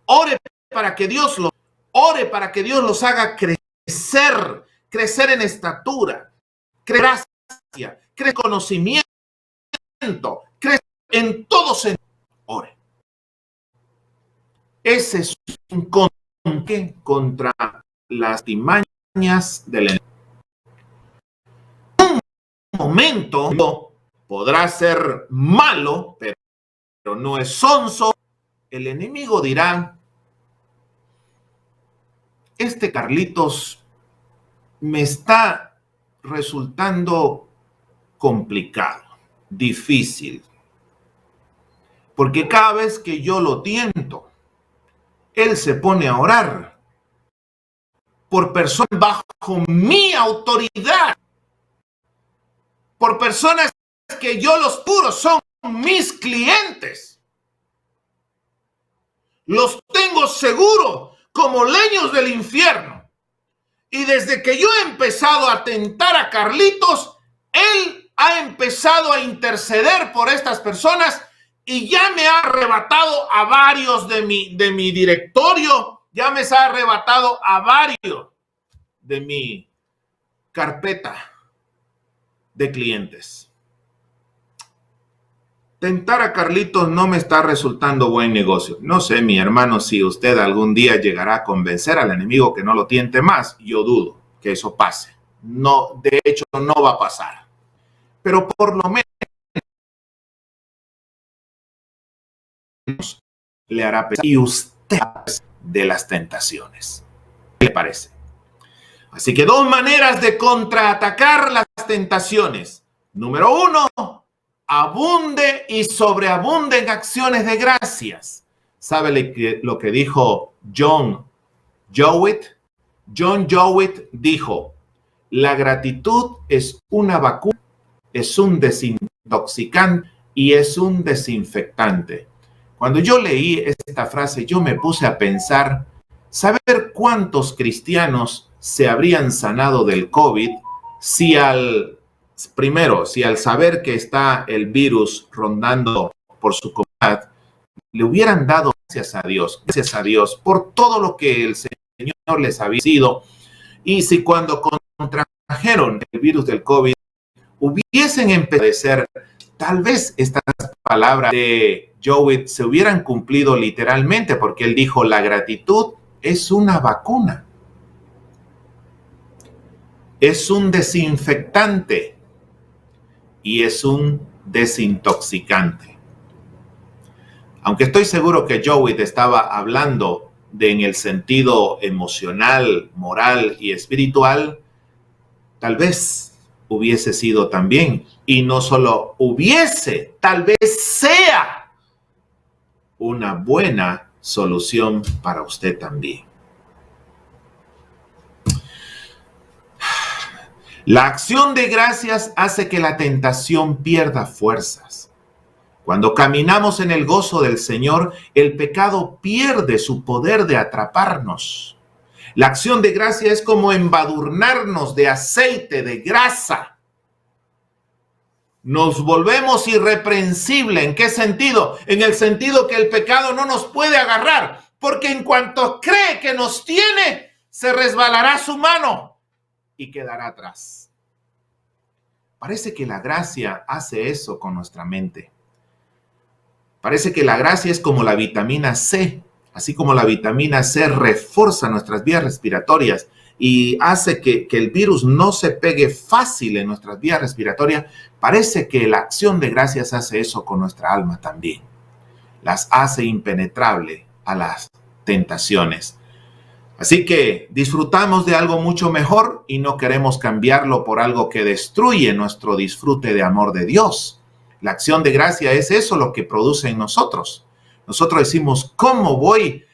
Speaker 1: Ore para que Dios los haga crecer en estatura, crecer gracia, crecer conocimiento, crecer en todo sentido. Ore. Ese es un combate contra las timañas del enemigo. Un momento podrá ser malo, pero no es sonso. El enemigo dirá, este Carlitos me está resultando complicado, difícil, porque cada vez que yo lo tiento, él se pone a orar por personas bajo mi autoridad, por personas que yo los puros son mis clientes. Los tengo seguro como leños del infierno. Y desde que yo he empezado a tentar a Carlitos, él ha empezado a interceder por estas personas y ya me ha arrebatado a varios de mi directorio, ya me ha arrebatado a varios de mi carpeta de clientes. Tentar a Carlitos no me está resultando buen negocio. No sé, mi hermano, si usted algún día llegará a convencer al enemigo que no lo tiente más. Yo dudo que eso pase. No, de hecho, no va a pasar. Pero por lo menos le hará pensar y usted de las tentaciones. ¿Qué le parece? Así que dos maneras de contraatacar las tentaciones. Número uno, abunde y sobreabunde en acciones de gracias. ¿Sabe lo que dijo John Jowett? John Jowett dijo, la gratitud es una vacuna, es un desintoxicante y es un desinfectante. Cuando yo leí esta frase, yo me puse a pensar, saber cuántos cristianos se habrían sanado del COVID si al saber que está el virus rondando por su comunidad, le hubieran dado gracias a Dios por todo lo que el Señor les había sido. Y si cuando contrajeron el virus del COVID, hubiesen empezado a ser, tal vez estas palabras de Jowett se hubieran cumplido literalmente, porque él dijo, la gratitud es una vacuna. Es un desinfectante y es un desintoxicante. Aunque estoy seguro que Jowett estaba hablando en el sentido emocional, moral y espiritual, tal vez hubiese sido también, y no solo hubiese, tal vez sea una buena solución para usted también. La acción de gracias hace que la tentación pierda fuerzas. Cuando caminamos en el gozo del Señor, el pecado pierde su poder de atraparnos. La acción de gracia es como embadurnarnos de aceite, de grasa. Nos volvemos irreprensibles. ¿En qué sentido? En el sentido que el pecado no nos puede agarrar, porque en cuanto cree que nos tiene, se resbalará su mano y quedará atrás. Parece que la gracia hace eso con nuestra mente. Parece que la gracia es como la vitamina C. Así como la vitamina C refuerza nuestras vías respiratorias y hace que el virus no se pegue fácil en nuestras vías respiratorias, parece que la acción de gracias hace eso con nuestra alma también. Las hace impenetrable a las tentaciones. Así que disfrutamos de algo mucho mejor y no queremos cambiarlo por algo que destruye nuestro disfrute de amor de Dios. La acción de gracia es eso lo que produce en nosotros. Nosotros decimos, ¿cómo voy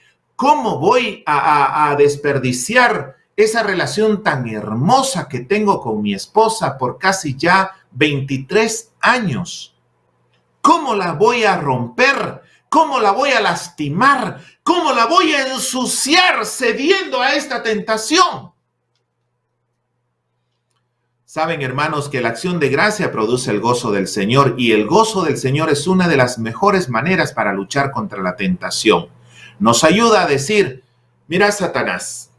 Speaker 1: a desperdiciar esa relación tan hermosa que tengo con mi esposa por casi ya 23 años? ¿Cómo la voy a romper? ¿Cómo la voy a lastimar? ¿Cómo la voy a ensuciar cediendo a esta tentación? Saben, hermanos, que la acción de gracia produce el gozo del Señor y el gozo del Señor es una de las mejores maneras para luchar contra la tentación. Nos ayuda a decir, mira, Satanás,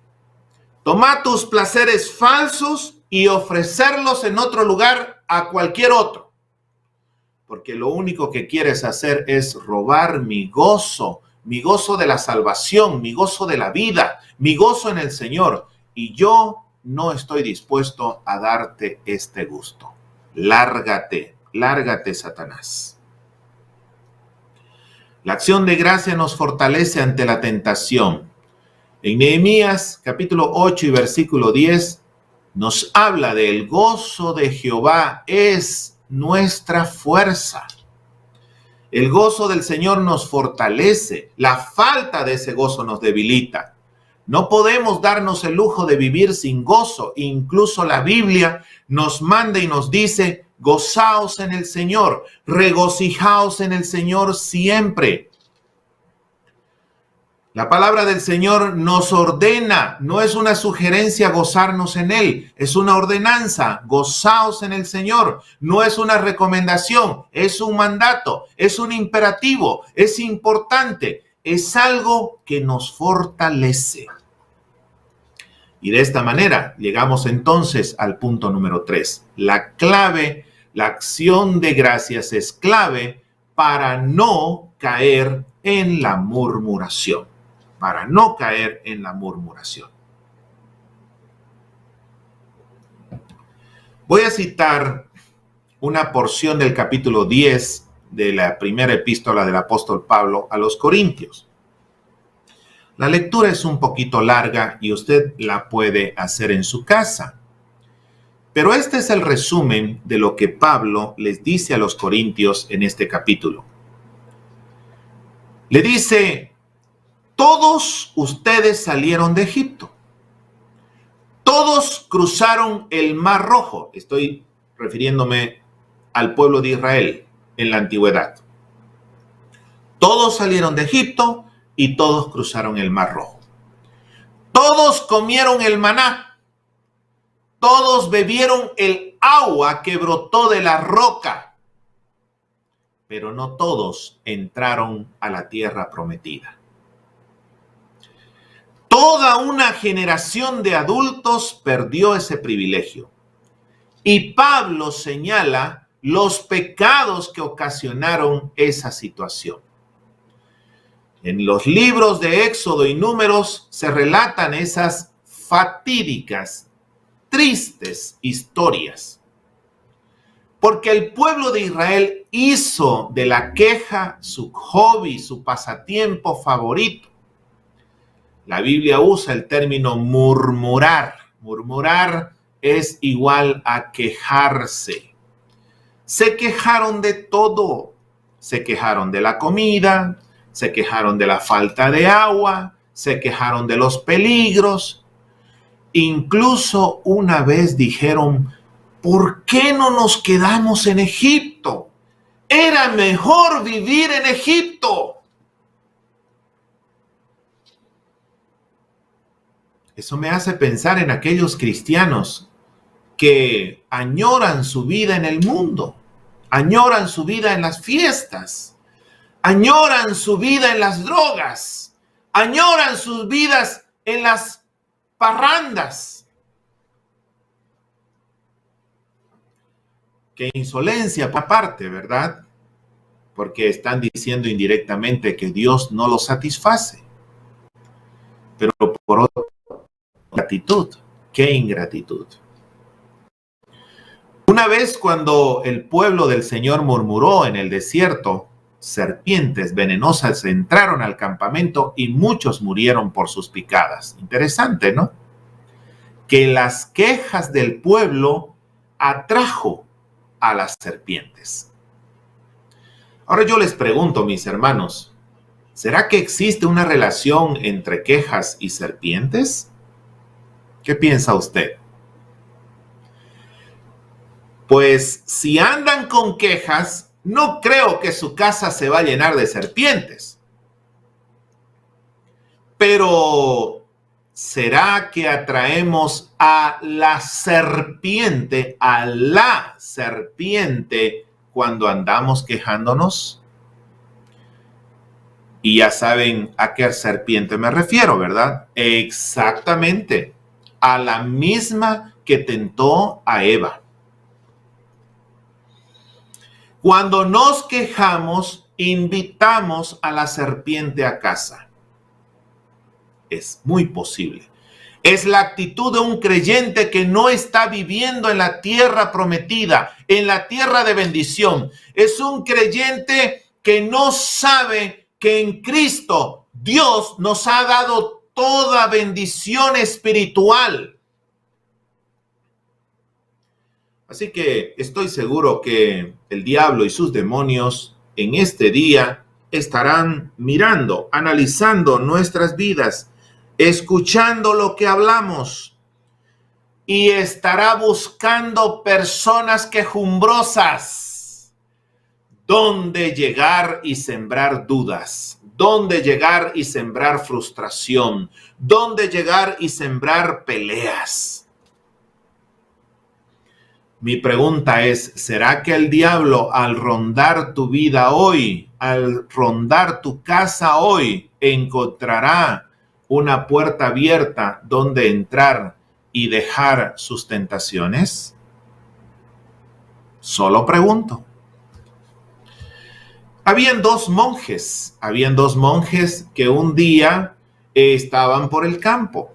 Speaker 1: toma tus placeres falsos y ofrecerlos en otro lugar a cualquier otro. Porque lo único que quieres hacer es robar mi gozo de la salvación, mi gozo de la vida, mi gozo en el Señor. Y yo no estoy dispuesto a darte este gusto. Lárgate, lárgate, Satanás. La acción de gracia nos fortalece ante la tentación. En Nehemías capítulo 8 y versículo 10 nos habla del gozo de Jehová es nuestra fuerza. El gozo del Señor nos fortalece. La falta de ese gozo nos debilita. No podemos darnos el lujo de vivir sin gozo. Incluso la Biblia nos manda y nos dice, gozaos en el Señor, regocijaos en el Señor siempre. La palabra del Señor nos ordena, no es una sugerencia gozarnos en Él, es una ordenanza, gozaos en el Señor. No es una recomendación, es un mandato, es un imperativo, es importante, es algo que nos fortalece. Y de esta manera llegamos entonces al punto número 3. La clave, la acción de gracias es clave para no caer en la murmuración. Para no caer en la murmuración. Voy a citar una porción del capítulo 10 de la primera epístola del apóstol Pablo a los Corintios. La lectura es un poquito larga y usted la puede hacer en su casa. Pero este es el resumen de lo que Pablo les dice a los Corintios en este capítulo. Le dice, todos ustedes salieron de Egipto. Todos cruzaron el Mar Rojo. Estoy refiriéndome al pueblo de Israel en la antigüedad. Todos salieron de Egipto y todos cruzaron el Mar Rojo. Todos comieron el maná. Todos bebieron el agua que brotó de la roca. Pero no todos entraron a la tierra prometida. Toda una generación de adultos perdió ese privilegio. Y Pablo señala los pecados que ocasionaron esa situación. En los libros de Éxodo y Números se relatan esas fatídicas, tristes historias. Porque el pueblo de Israel hizo de la queja su hobby, su pasatiempo favorito. La Biblia usa el término murmurar. Murmurar es igual a quejarse. Se quejaron de todo. Se quejaron de la comida, se quejaron de la falta de agua, se quejaron de los peligros. Incluso una vez dijeron, ¿por qué no nos quedamos en Egipto? Era mejor vivir en Egipto. Eso me hace pensar en aquellos cristianos que añoran su vida en el mundo, añoran su vida en las fiestas, añoran su vida en las drogas, añoran sus vidas en las parrandas. Qué insolencia por parte, ¿verdad? Porque están diciendo indirectamente que Dios no los satisface. Pero por otra, gratitud. Qué ingratitud. Una vez cuando el pueblo del Señor murmuró en el desierto, serpientes venenosas entraron al campamento y muchos murieron por sus picadas. Interesante, ¿no? Que las quejas del pueblo atrajo a las serpientes. Ahora yo les pregunto, mis hermanos, ¿será que existe una relación entre quejas y serpientes? ¿Qué piensa usted? Pues si andan con quejas, no creo que su casa se va a llenar de serpientes. Pero, ¿será que atraemos a la serpiente, cuando andamos quejándonos? Y ya saben a qué serpiente me refiero, ¿verdad? Exactamente, a la misma que tentó a Eva. Cuando nos quejamos, invitamos a la serpiente a casa. Es muy posible. Es la actitud de un creyente que no está viviendo en la tierra prometida, en la tierra de bendición. Es un creyente que no sabe que en Cristo Dios nos ha dado toda bendición espiritual. Así que estoy seguro que el diablo y sus demonios en este día estarán mirando, analizando nuestras vidas, escuchando lo que hablamos y estará buscando personas quejumbrosas donde llegar y sembrar dudas, donde llegar y sembrar frustración, donde llegar y sembrar peleas. Mi pregunta es, ¿será que el diablo al rondar tu vida hoy, al rondar tu casa hoy, encontrará una puerta abierta donde entrar y dejar sus tentaciones? Solo pregunto. Habían dos monjes que un día estaban por el campo.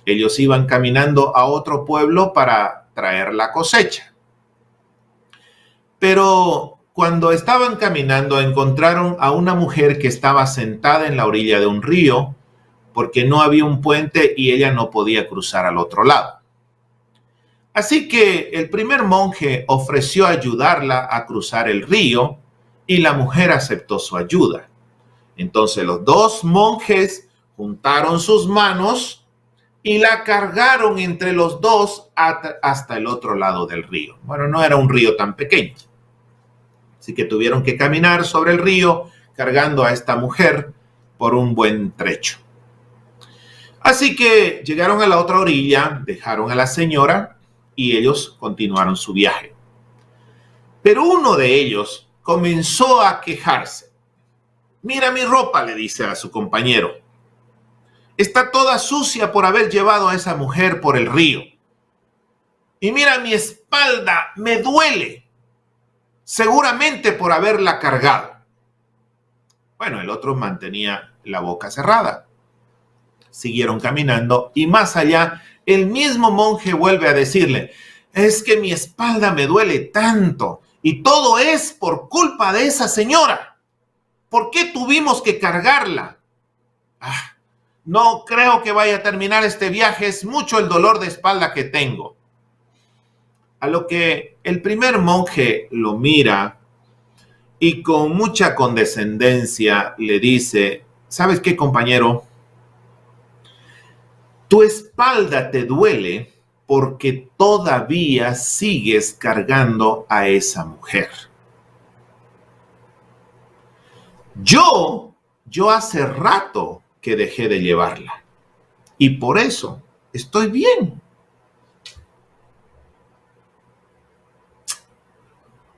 Speaker 1: Ellos iban caminando a otro pueblo para traer la cosecha. Pero cuando estaban caminando encontraron a una mujer que estaba sentada en la orilla de un río porque no había un puente y ella no podía cruzar al otro lado. Así que el primer monje ofreció ayudarla a cruzar el río y la mujer aceptó su ayuda. Entonces los dos monjes juntaron sus manos y la cargaron entre los dos hasta el otro lado del río. Bueno, no era un río tan pequeño. Así que tuvieron que caminar sobre el río cargando a esta mujer por un buen trecho. Así que llegaron a la otra orilla, dejaron a la señora y ellos continuaron su viaje. Pero uno de ellos comenzó a quejarse. Mira mi ropa, le dice a su compañero. Está toda sucia por haber llevado a esa mujer por el río. Y mira mi espalda, me duele. Seguramente por haberla cargado. Bueno, el otro mantenía la boca cerrada. Siguieron caminando y más allá, el mismo monje vuelve a decirle, es que mi espalda me duele tanto y todo es por culpa de esa señora. ¿Por qué tuvimos que cargarla? No creo que vaya a terminar este viaje, es mucho el dolor de espalda que tengo. A lo que el primer monje lo mira y con mucha condescendencia le dice, ¿sabes qué, compañero? Tu espalda te duele porque todavía sigues cargando a esa mujer. Yo hace rato que dejé de llevarla y por eso estoy bien.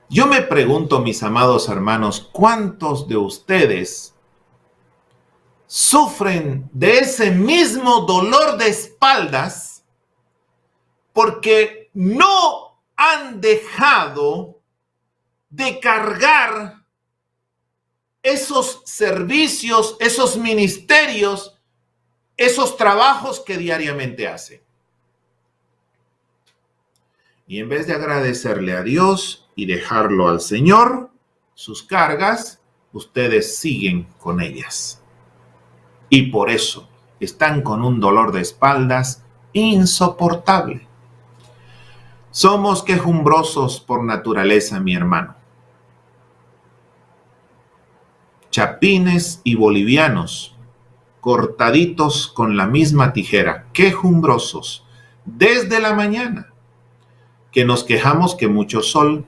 Speaker 1: Yo me pregunto, mis amados hermanos, ¿cuántos de ustedes sufren de ese mismo dolor de espaldas porque no han dejado de cargar esos servicios, esos ministerios, esos trabajos que diariamente hace. Y en vez de agradecerle a Dios y dejarlo al Señor, sus cargas, ustedes siguen con ellas. Y por eso están con un dolor de espaldas insoportable. Somos quejumbrosos por naturaleza, mi hermano. Chapines y bolivianos, cortaditos con la misma tijera, quejumbrosos, desde la mañana, que nos quejamos que mucho sol,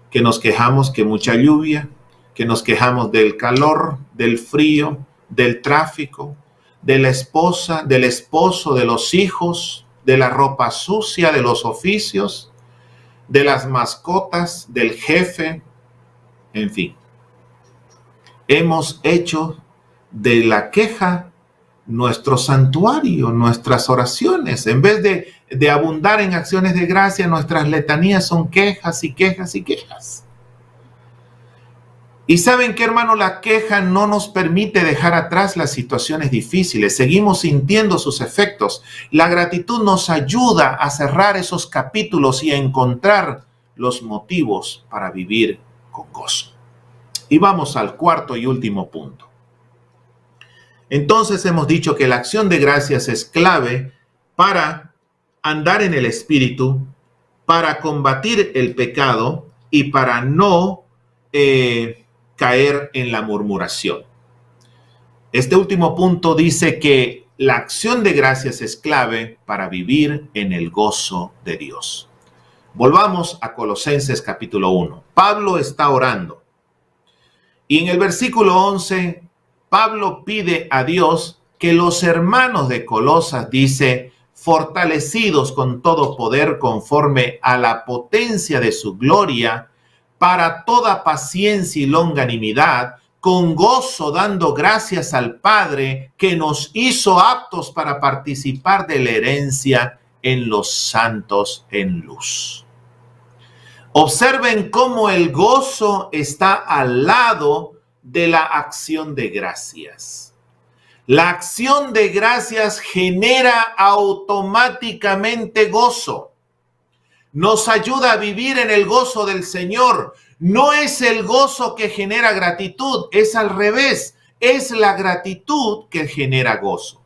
Speaker 1: que nos quejamos que mucha lluvia, que nos quejamos del calor, del frío, del tráfico, de la esposa, del esposo, de los hijos, de la ropa sucia, de los oficios, de las mascotas, del jefe, en fin. Hemos hecho de la queja nuestro santuario, nuestras oraciones. En vez de abundar en acciones de gracia, nuestras letanías son quejas y quejas y quejas. Y ¿saben qué, hermano? La queja no nos permite dejar atrás las situaciones difíciles. Seguimos sintiendo sus efectos. La gratitud nos ayuda a cerrar esos capítulos y a encontrar los motivos para vivir con gozo. Y vamos al cuarto y último punto. Entonces hemos dicho que la acción de gracias es clave para andar en el Espíritu, para combatir el pecado y para no caer en la murmuración. Este último punto dice que la acción de gracias es clave para vivir en el gozo de Dios. Volvamos a Colosenses capítulo 1. Pablo está orando. Y en el versículo 11, Pablo pide a Dios que los hermanos de Colosas, dice, fortalecidos con todo poder conforme a la potencia de su gloria, para toda paciencia y longanimidad, con gozo dando gracias al Padre que nos hizo aptos para participar de la herencia en los santos en luz. Observen cómo el gozo está al lado de la acción de gracias. La acción de gracias genera automáticamente gozo. Nos ayuda a vivir en el gozo del Señor. No es el gozo que genera gratitud, es al revés. Es la gratitud que genera gozo.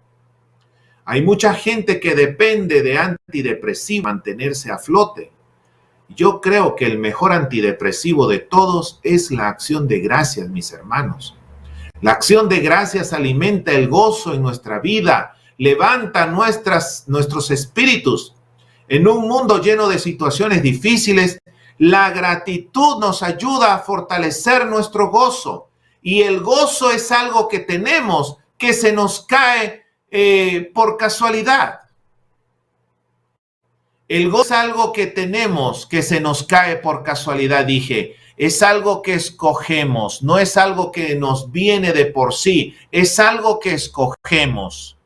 Speaker 1: Hay mucha gente que depende de antidepresivos para mantenerse a flote. Yo creo que el mejor antidepresivo de todos es la acción de gracias, mis hermanos. La acción de gracias alimenta el gozo en nuestra vida, levanta nuestros espíritus. En un mundo lleno de situaciones difíciles, la gratitud nos ayuda a fortalecer nuestro gozo. Y el gozo es algo que tenemos, que se nos cae por casualidad. El gozo es algo que tenemos, que se nos cae por casualidad, dije. Es algo que escogemos, no es algo que nos viene de por sí, es algo que escogemos.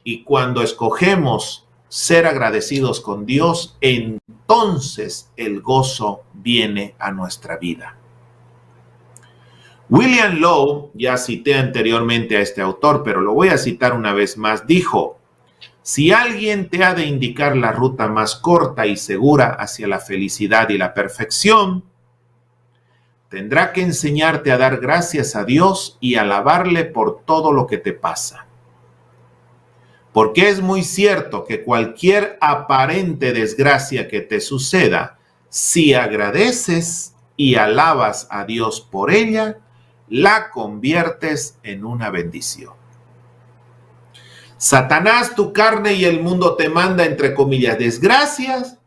Speaker 1: Y cuando escogemos ser agradecidos con Dios, entonces el gozo viene a nuestra vida. William Lowe, ya cité anteriormente a este autor, pero lo voy a citar una vez más, dijo: si alguien te ha de indicar la ruta más corta y segura hacia la felicidad y la perfección, tendrá que enseñarte a dar gracias a Dios y alabarle por todo lo que te pasa. Porque es muy cierto que cualquier aparente desgracia que te suceda, si agradeces y alabas a Dios por ella, la conviertes en una bendición. Satanás, tu carne y el mundo te manda, entre comillas, desgracias,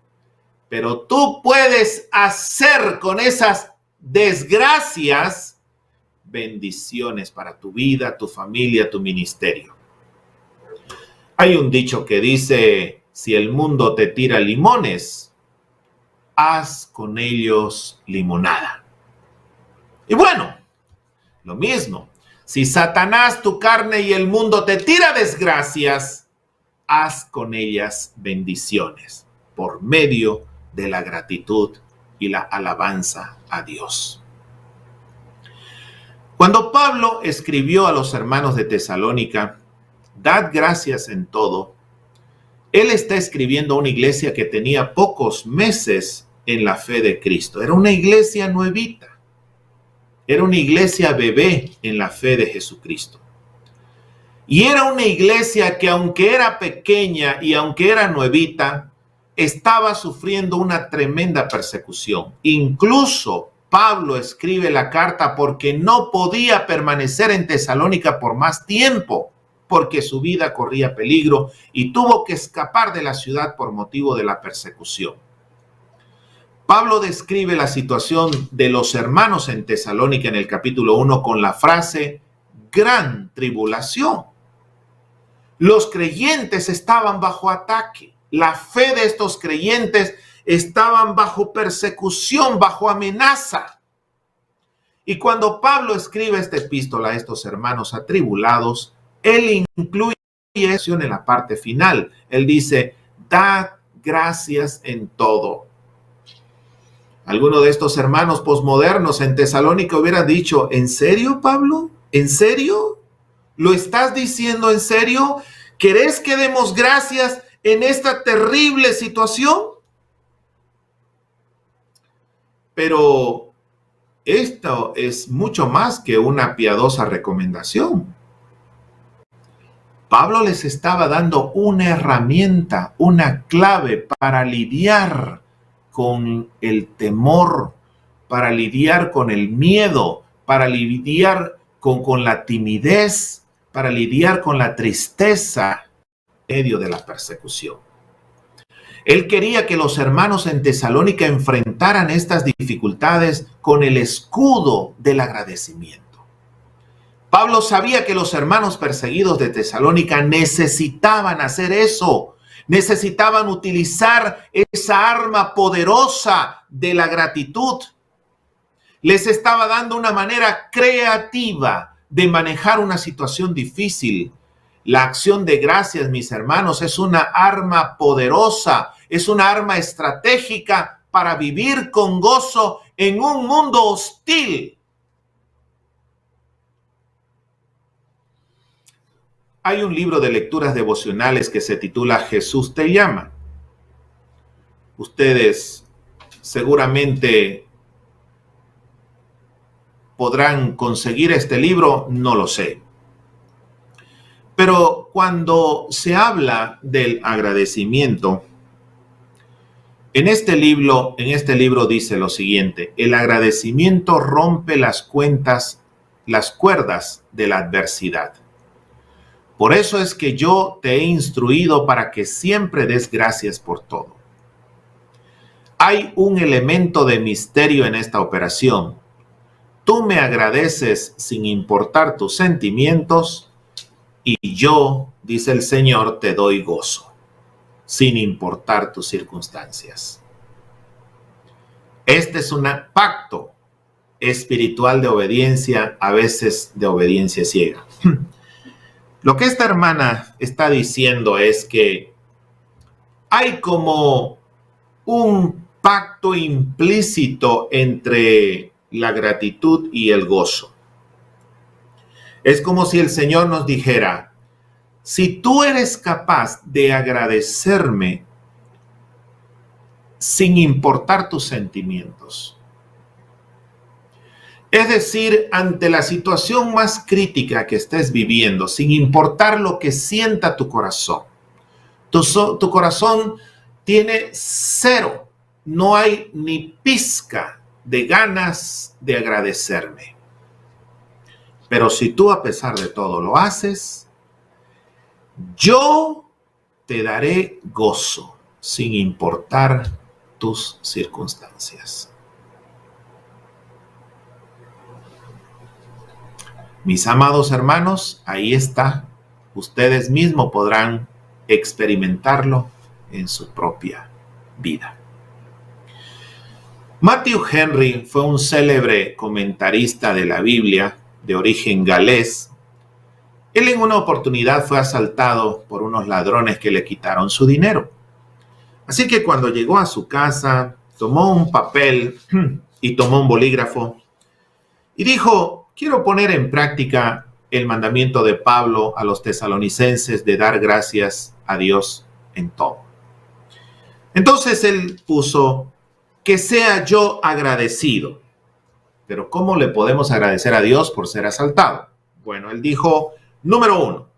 Speaker 1: pero tú puedes hacer con esas desgracias bendiciones para tu vida, tu familia, tu ministerio. Hay un dicho que dice: si el mundo te tira limones, haz con ellos limonada. Y bueno, lo mismo. Si Satanás, tu carne y el mundo te tira desgracias, haz con ellas bendiciones por medio de la gratitud y la alabanza a Dios. Cuando Pablo escribió a los hermanos de Tesalónica, dad gracias en todo, él está escribiendo a una iglesia que tenía pocos meses en la fe de Cristo. Era una iglesia nuevita. Era una iglesia bebé en la fe de Jesucristo. Y era una iglesia que, aunque era pequeña y aunque era nuevita, estaba sufriendo una tremenda persecución. Incluso Pablo escribe la carta porque no podía permanecer en Tesalónica por más tiempo, porque su vida corría peligro y tuvo que escapar de la ciudad por motivo de la persecución. Pablo describe la situación de los hermanos en Tesalónica en el capítulo 1 con la frase gran tribulación. Los creyentes estaban bajo ataque. La fe de estos creyentes estaban bajo persecución, bajo amenaza. Y cuando Pablo escribe esta epístola a estos hermanos atribulados, él incluye eso en la parte final. Él dice, dad gracias en todo. Alguno de estos hermanos posmodernos en Tesalónica hubiera dicho, ¿en serio, Pablo? ¿En serio? ¿Lo estás diciendo en serio? ¿Querés que demos gracias en esta terrible situación? Pero esto es mucho más que una piadosa recomendación. Pablo les estaba dando una herramienta, una clave para lidiar con el temor, para lidiar con el miedo, para lidiar con la timidez, para lidiar con la tristeza en medio de la persecución. Él quería que los hermanos en Tesalónica enfrentaran estas dificultades con el escudo del agradecimiento. Pablo sabía que los hermanos perseguidos de Tesalónica necesitaban hacer eso, necesitaban utilizar esa arma poderosa de la gratitud. Les estaba dando una manera creativa de manejar una situación difícil. La acción de gracias, mis hermanos, es una arma poderosa, es una arma estratégica para vivir con gozo en un mundo hostil. Hay un libro de lecturas devocionales que se titula Jesús te llama. Ustedes seguramente podrán conseguir este libro, no lo sé. Pero cuando se habla del agradecimiento, en este libro dice lo siguiente: el agradecimiento rompe las cuerdas de la adversidad. Por eso es que yo te he instruido para que siempre des gracias por todo. Hay un elemento de misterio en esta operación. Tú me agradeces sin importar tus sentimientos y yo, dice el Señor, te doy gozo, sin importar tus circunstancias. Este es un pacto espiritual de obediencia, a veces de obediencia ciega. Lo que esta hermana está diciendo es que hay como un pacto implícito entre la gratitud y el gozo. Es como si el Señor nos dijera, si tú eres capaz de agradecerme sin importar tus sentimientos, es decir, ante la situación más crítica que estés viviendo, sin importar lo que sienta tu corazón, tu corazón tiene cero, no hay ni pizca de ganas de agradecerme. Pero si tú a pesar de todo lo haces, yo te daré gozo sin importar tus circunstancias. Mis amados hermanos, ahí está. Ustedes mismos podrán experimentarlo en su propia vida. Matthew Henry fue un célebre comentarista de la Biblia de origen galés. Él en una oportunidad fue asaltado por unos ladrones que le quitaron su dinero. Así que cuando llegó a su casa, tomó un papel y tomó un bolígrafo y dijo: quiero poner en práctica el mandamiento de Pablo a los tesalonicenses de dar gracias a Dios en todo. Entonces él puso: que sea yo agradecido. Pero ¿cómo le podemos agradecer a Dios por ser asaltado? Bueno, él dijo: número 1,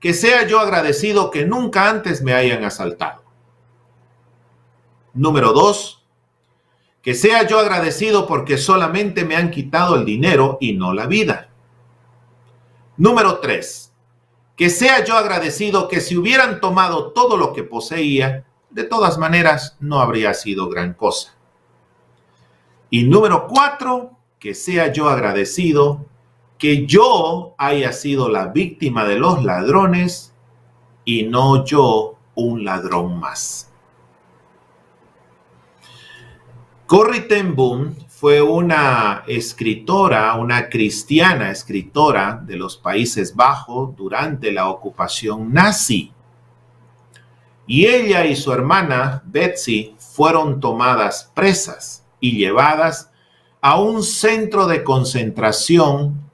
Speaker 1: que sea yo agradecido que nunca antes me hayan asaltado. Número 2, que sea yo agradecido porque solamente me han quitado el dinero y no la vida. Número 3, que sea yo agradecido que si hubieran tomado todo lo que poseía, de todas maneras no habría sido gran cosa. Y número 4, que sea yo agradecido que yo haya sido la víctima de los ladrones y no yo un ladrón más. Corrie ten Boom fue una escritora, una cristiana escritora de los Países Bajos durante la ocupación nazi. Y ella y su hermana Betsy fueron tomadas presas y llevadas a un centro de concentración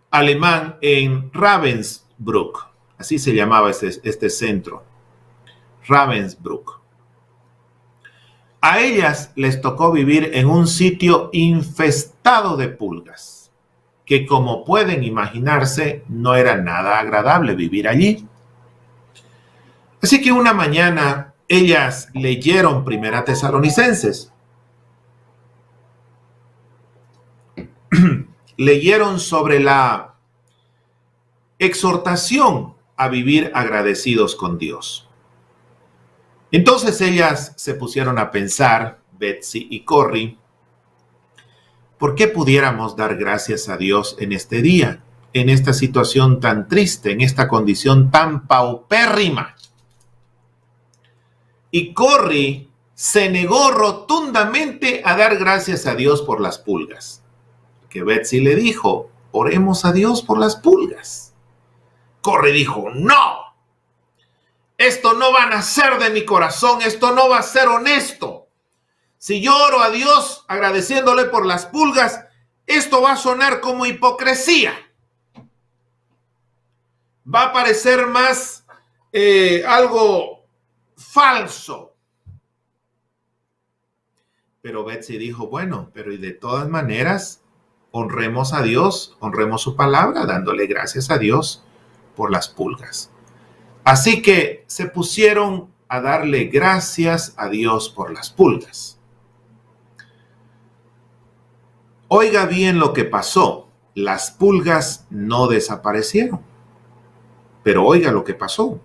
Speaker 1: alemán en Ravensbrück. Así se llamaba este centro, Ravensbrück. A ellas les tocó vivir en un sitio infestado de pulgas, que como pueden imaginarse, no era nada agradable vivir allí. Así que una mañana ellas leyeron Primera Tesalonicenses. Leyeron sobre la exhortación a vivir agradecidos con Dios. Entonces ellas se pusieron a pensar, Betsy y Corrie, ¿por qué pudiéramos dar gracias a Dios en este día, en esta situación tan triste, en esta condición tan paupérrima? Y Corrie se negó rotundamente a dar gracias a Dios por las pulgas. Que Betsy le dijo: oremos a Dios por las pulgas. Corrie dijo: no, esto no va a nacer de mi corazón, esto no va a ser honesto. Si yo oro a Dios agradeciéndole por las pulgas, esto va a sonar como hipocresía. Va a parecer más algo falso. Pero Betsy dijo: bueno, pero y de todas maneras, honremos a Dios, honremos su palabra, dándole gracias a Dios por las pulgas. Así que se pusieron a darle gracias a Dios por las pulgas. Oiga bien lo que pasó. Las pulgas no desaparecieron. Pero oiga lo que pasó.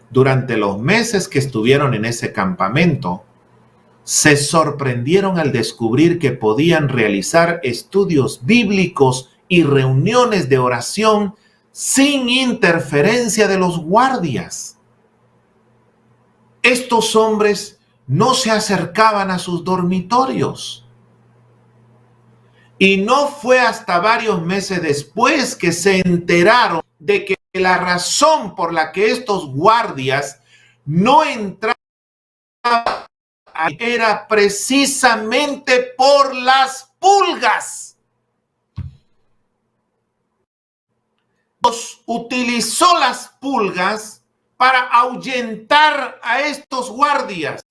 Speaker 1: Durante los meses que estuvieron en ese campamento, se sorprendieron al descubrir que podían realizar estudios bíblicos y reuniones de oración sin interferencia de los guardias. Estos hombres no se acercaban a sus dormitorios. Y no fue hasta varios meses después que se enteraron de que la razón por la que estos guardias no entraban era precisamente por las pulgas. Dios utilizó las pulgas para ahuyentar a estos guardias.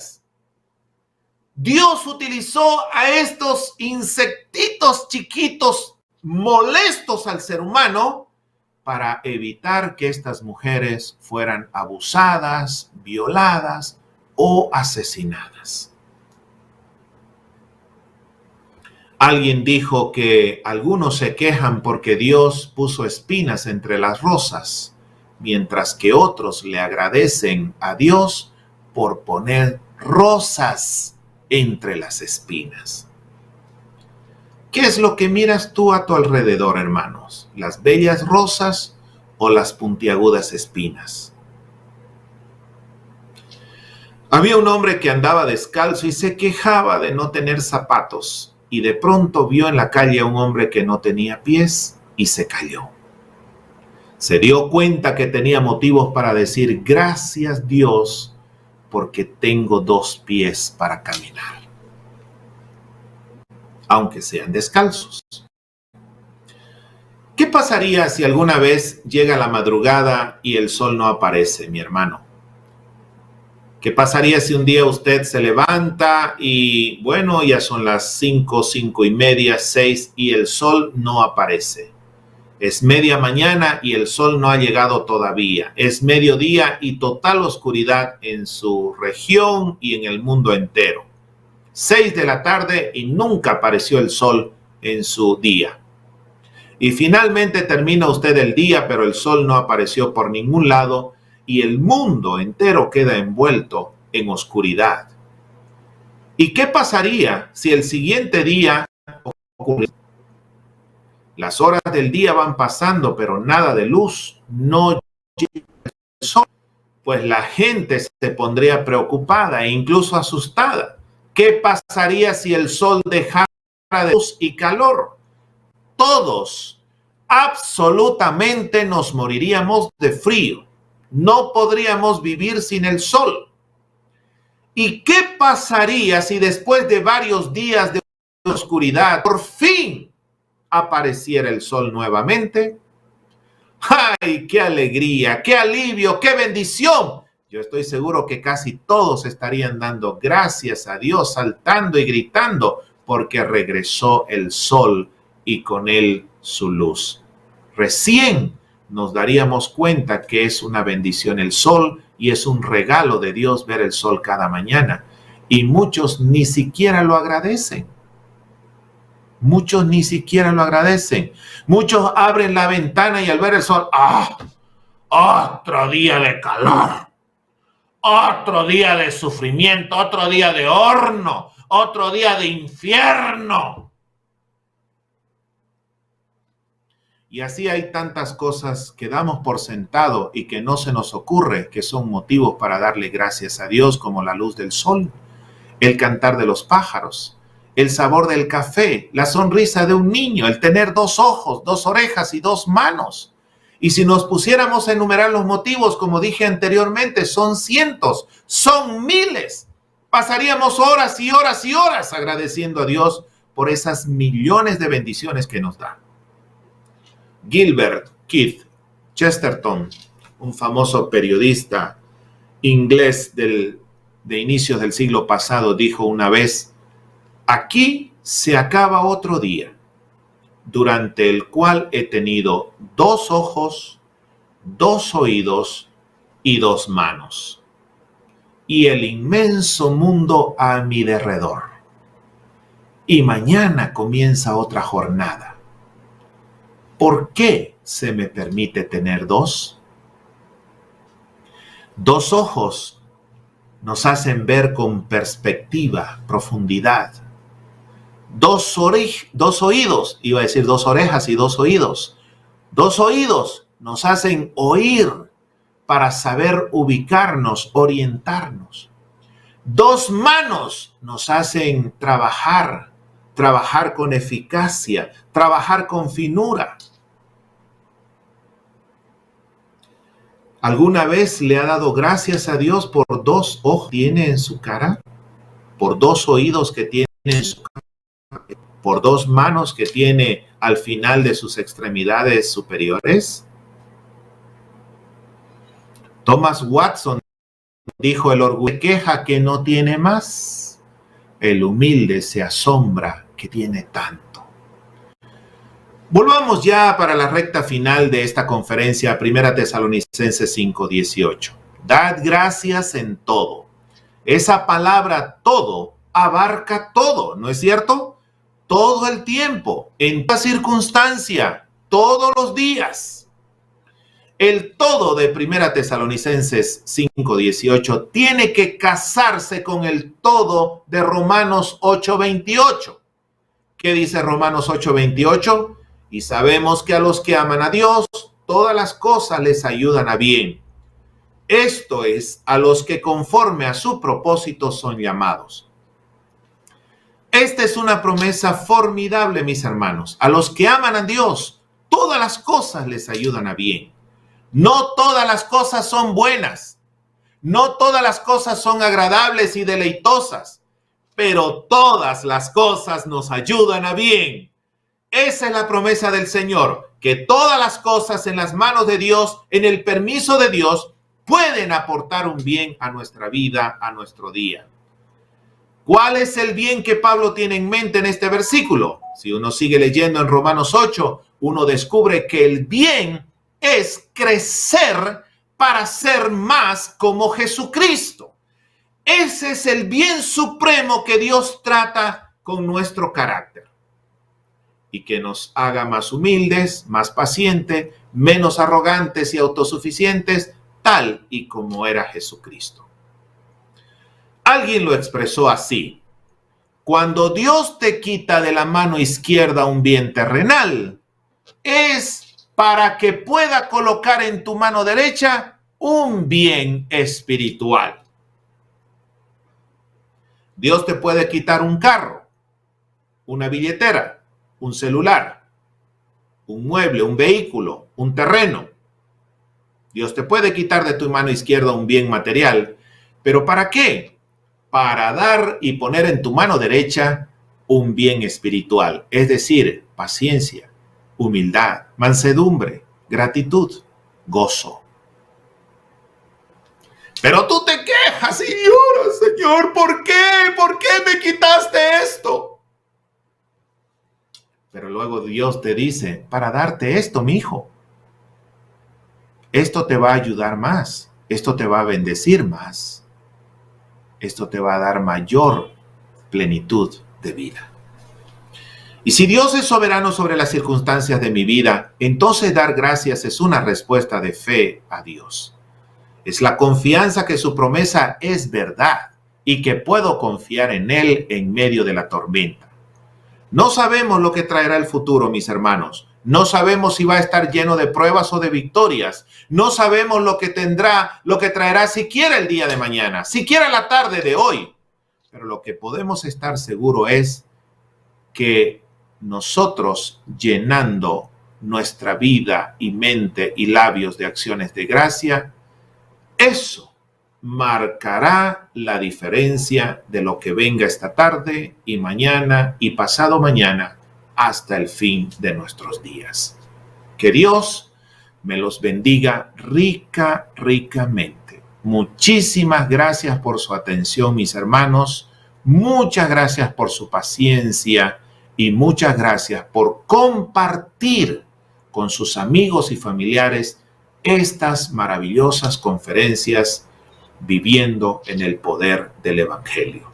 Speaker 1: Dios utilizó a estos insectitos chiquitos molestos al ser humano para evitar que estas mujeres fueran abusadas, violadas o asesinadas. Alguien dijo que algunos se quejan porque Dios puso espinas entre las rosas, mientras que otros le agradecen a Dios por poner rosas entre las espinas. ¿Qué es lo que miras tú a tu alrededor, hermanos? ¿Las bellas rosas o las puntiagudas espinas? Había un hombre que andaba descalzo y se quejaba de no tener zapatos, y de pronto vio en la calle a un hombre que no tenía pies y se cayó. Se dio cuenta que tenía motivos para decir: gracias Dios, porque tengo 2 pies para caminar, aunque sean descalzos. ¿Qué pasaría si alguna vez llega la madrugada y el sol no aparece, mi hermano? ¿Qué pasaría si un día usted se levanta y, bueno, ya son las 5, 5:30, 6 y el sol no aparece? Es media mañana y el sol no ha llegado todavía. Es mediodía y total oscuridad en su región y en el mundo entero. 6 de la tarde y nunca apareció el sol en su día. Y finalmente termina usted el día, pero el sol no apareció por ningún lado y el mundo entero queda envuelto en oscuridad. ¿Y qué pasaría si el siguiente día ocurre? Las horas del día van pasando, pero nada de luz, no llega el sol. Pues la gente se pondría preocupada e incluso asustada. ¿Qué pasaría si el sol dejara de luz y calor? Todos, absolutamente nos moriríamos de frío. No podríamos vivir sin el sol. ¿Y qué pasaría si después de varios días de oscuridad, por fin apareciera el sol nuevamente? ¡Ay, qué alegría, qué alivio, qué bendición! Yo estoy seguro que casi todos estarían dando gracias a Dios, saltando y gritando, porque regresó el sol y con él su luz. Recién nos daríamos cuenta que es una bendición el sol y es un regalo de Dios ver el sol cada mañana. Y muchos ni siquiera lo agradecen. Muchos ni siquiera lo agradecen. Muchos abren la ventana y al ver el sol, ¡ah! Otro día de calor. Otro día de sufrimiento. Otro día de horno. Otro día de infierno. Y así hay tantas cosas que damos por sentado y que no se nos ocurre que son motivos para darle gracias a Dios, como la luz del sol, el cantar de los pájaros, el sabor del café, la sonrisa de un niño, el tener 2 ojos, 2 orejas y 2 manos. Y si nos pusiéramos a enumerar los motivos, como dije anteriormente, son cientos, son miles. Pasaríamos horas y horas y horas agradeciendo a Dios por esas millones de bendiciones que nos da. Gilbert Keith Chesterton, un famoso periodista inglés de inicios del siglo pasado, dijo una vez: aquí se acaba otro día, durante el cual he tenido 2 ojos, 2 oídos y 2 manos, y el inmenso mundo a mi derredor. Y mañana comienza otra jornada. ¿Por qué se me permite tener 2? 2 ojos nos hacen ver con perspectiva, profundidad. 2 oídos, iba a decir 2 orejas y 2 oídos. 2 oídos nos hacen oír para saber ubicarnos, orientarnos. 2 manos nos hacen trabajar con eficacia, trabajar con finura. ¿Alguna vez le ha dado gracias a Dios por 2 ojos que tiene en su cara? ¿Por 2 oídos que tiene en su cara? ¿Por 2 manos que tiene al final de sus extremidades superiores? Thomas Watson dijo: el orgullo se queja que no tiene más. El humilde se asombra que tiene tanto. Volvamos ya para la recta final de esta conferencia, 1 Tesalonicenses 5:18. Dad gracias en todo. Esa palabra todo abarca todo, ¿no es cierto? Todo el tiempo, en toda circunstancia, todos los días. El todo de 1 Tesalonicenses 5:18 tiene que casarse con el todo de Romanos 8:28. ¿Qué dice Romanos 8:28? Y sabemos que a los que aman a Dios, todas las cosas les ayudan a bien. Esto es, a los que conforme a su propósito son llamados. Esta es una promesa formidable, mis hermanos. A los que aman a Dios, todas las cosas les ayudan a bien. No todas las cosas son buenas. No todas las cosas son agradables y deleitosas, pero todas las cosas nos ayudan a bien. Esa es la promesa del Señor, que todas las cosas en las manos de Dios, en el permiso de Dios, pueden aportar un bien a nuestra vida, a nuestro día. ¿Cuál es el bien que Pablo tiene en mente en este versículo? Si uno sigue leyendo en Romanos 8, uno descubre que el bien es crecer para ser más como Jesucristo. Ese es el bien supremo que Dios trata con nuestro carácter y que nos haga más humildes, más pacientes, menos arrogantes y autosuficientes, tal y como era Jesucristo. Alguien lo expresó así: cuando Dios te quita de la mano izquierda un bien terrenal, es para que pueda colocar en tu mano derecha un bien espiritual. Dios te puede quitar un carro, una billetera, un celular, un mueble, un vehículo, un terreno. Dios te puede quitar de tu mano izquierda un bien material, pero ¿para qué? Para dar y poner en tu mano derecha un bien espiritual, es decir, paciencia, humildad, mansedumbre, gratitud, gozo. Pero tú te quejas y lloras: Señor, ¿por qué? ¿Por qué me quitaste esto? Pero luego Dios te dice: para darte esto, mi hijo. Esto te va a ayudar más. Esto te va a bendecir más. Esto te va a dar mayor plenitud de vida. Y si Dios es soberano sobre las circunstancias de mi vida, entonces dar gracias es una respuesta de fe a Dios. Es la confianza que su promesa es verdad y que puedo confiar en Él en medio de la tormenta. No sabemos lo que traerá el futuro, mis hermanos. No sabemos si va a estar lleno de pruebas o de victorias. No sabemos lo que traerá siquiera el día de mañana, siquiera la tarde de hoy. Pero lo que podemos estar seguros es que nosotros, llenando nuestra vida y mente y labios de acciones de gracia, eso marcará la diferencia de lo que venga esta tarde y mañana y pasado mañana hasta el fin de nuestros días. Que Dios me los bendiga ricamente. Muchísimas gracias por su atención, mis hermanos. Muchas gracias por su paciencia y muchas gracias por compartir con sus amigos y familiares estas maravillosas conferencias viviendo en el poder del Evangelio.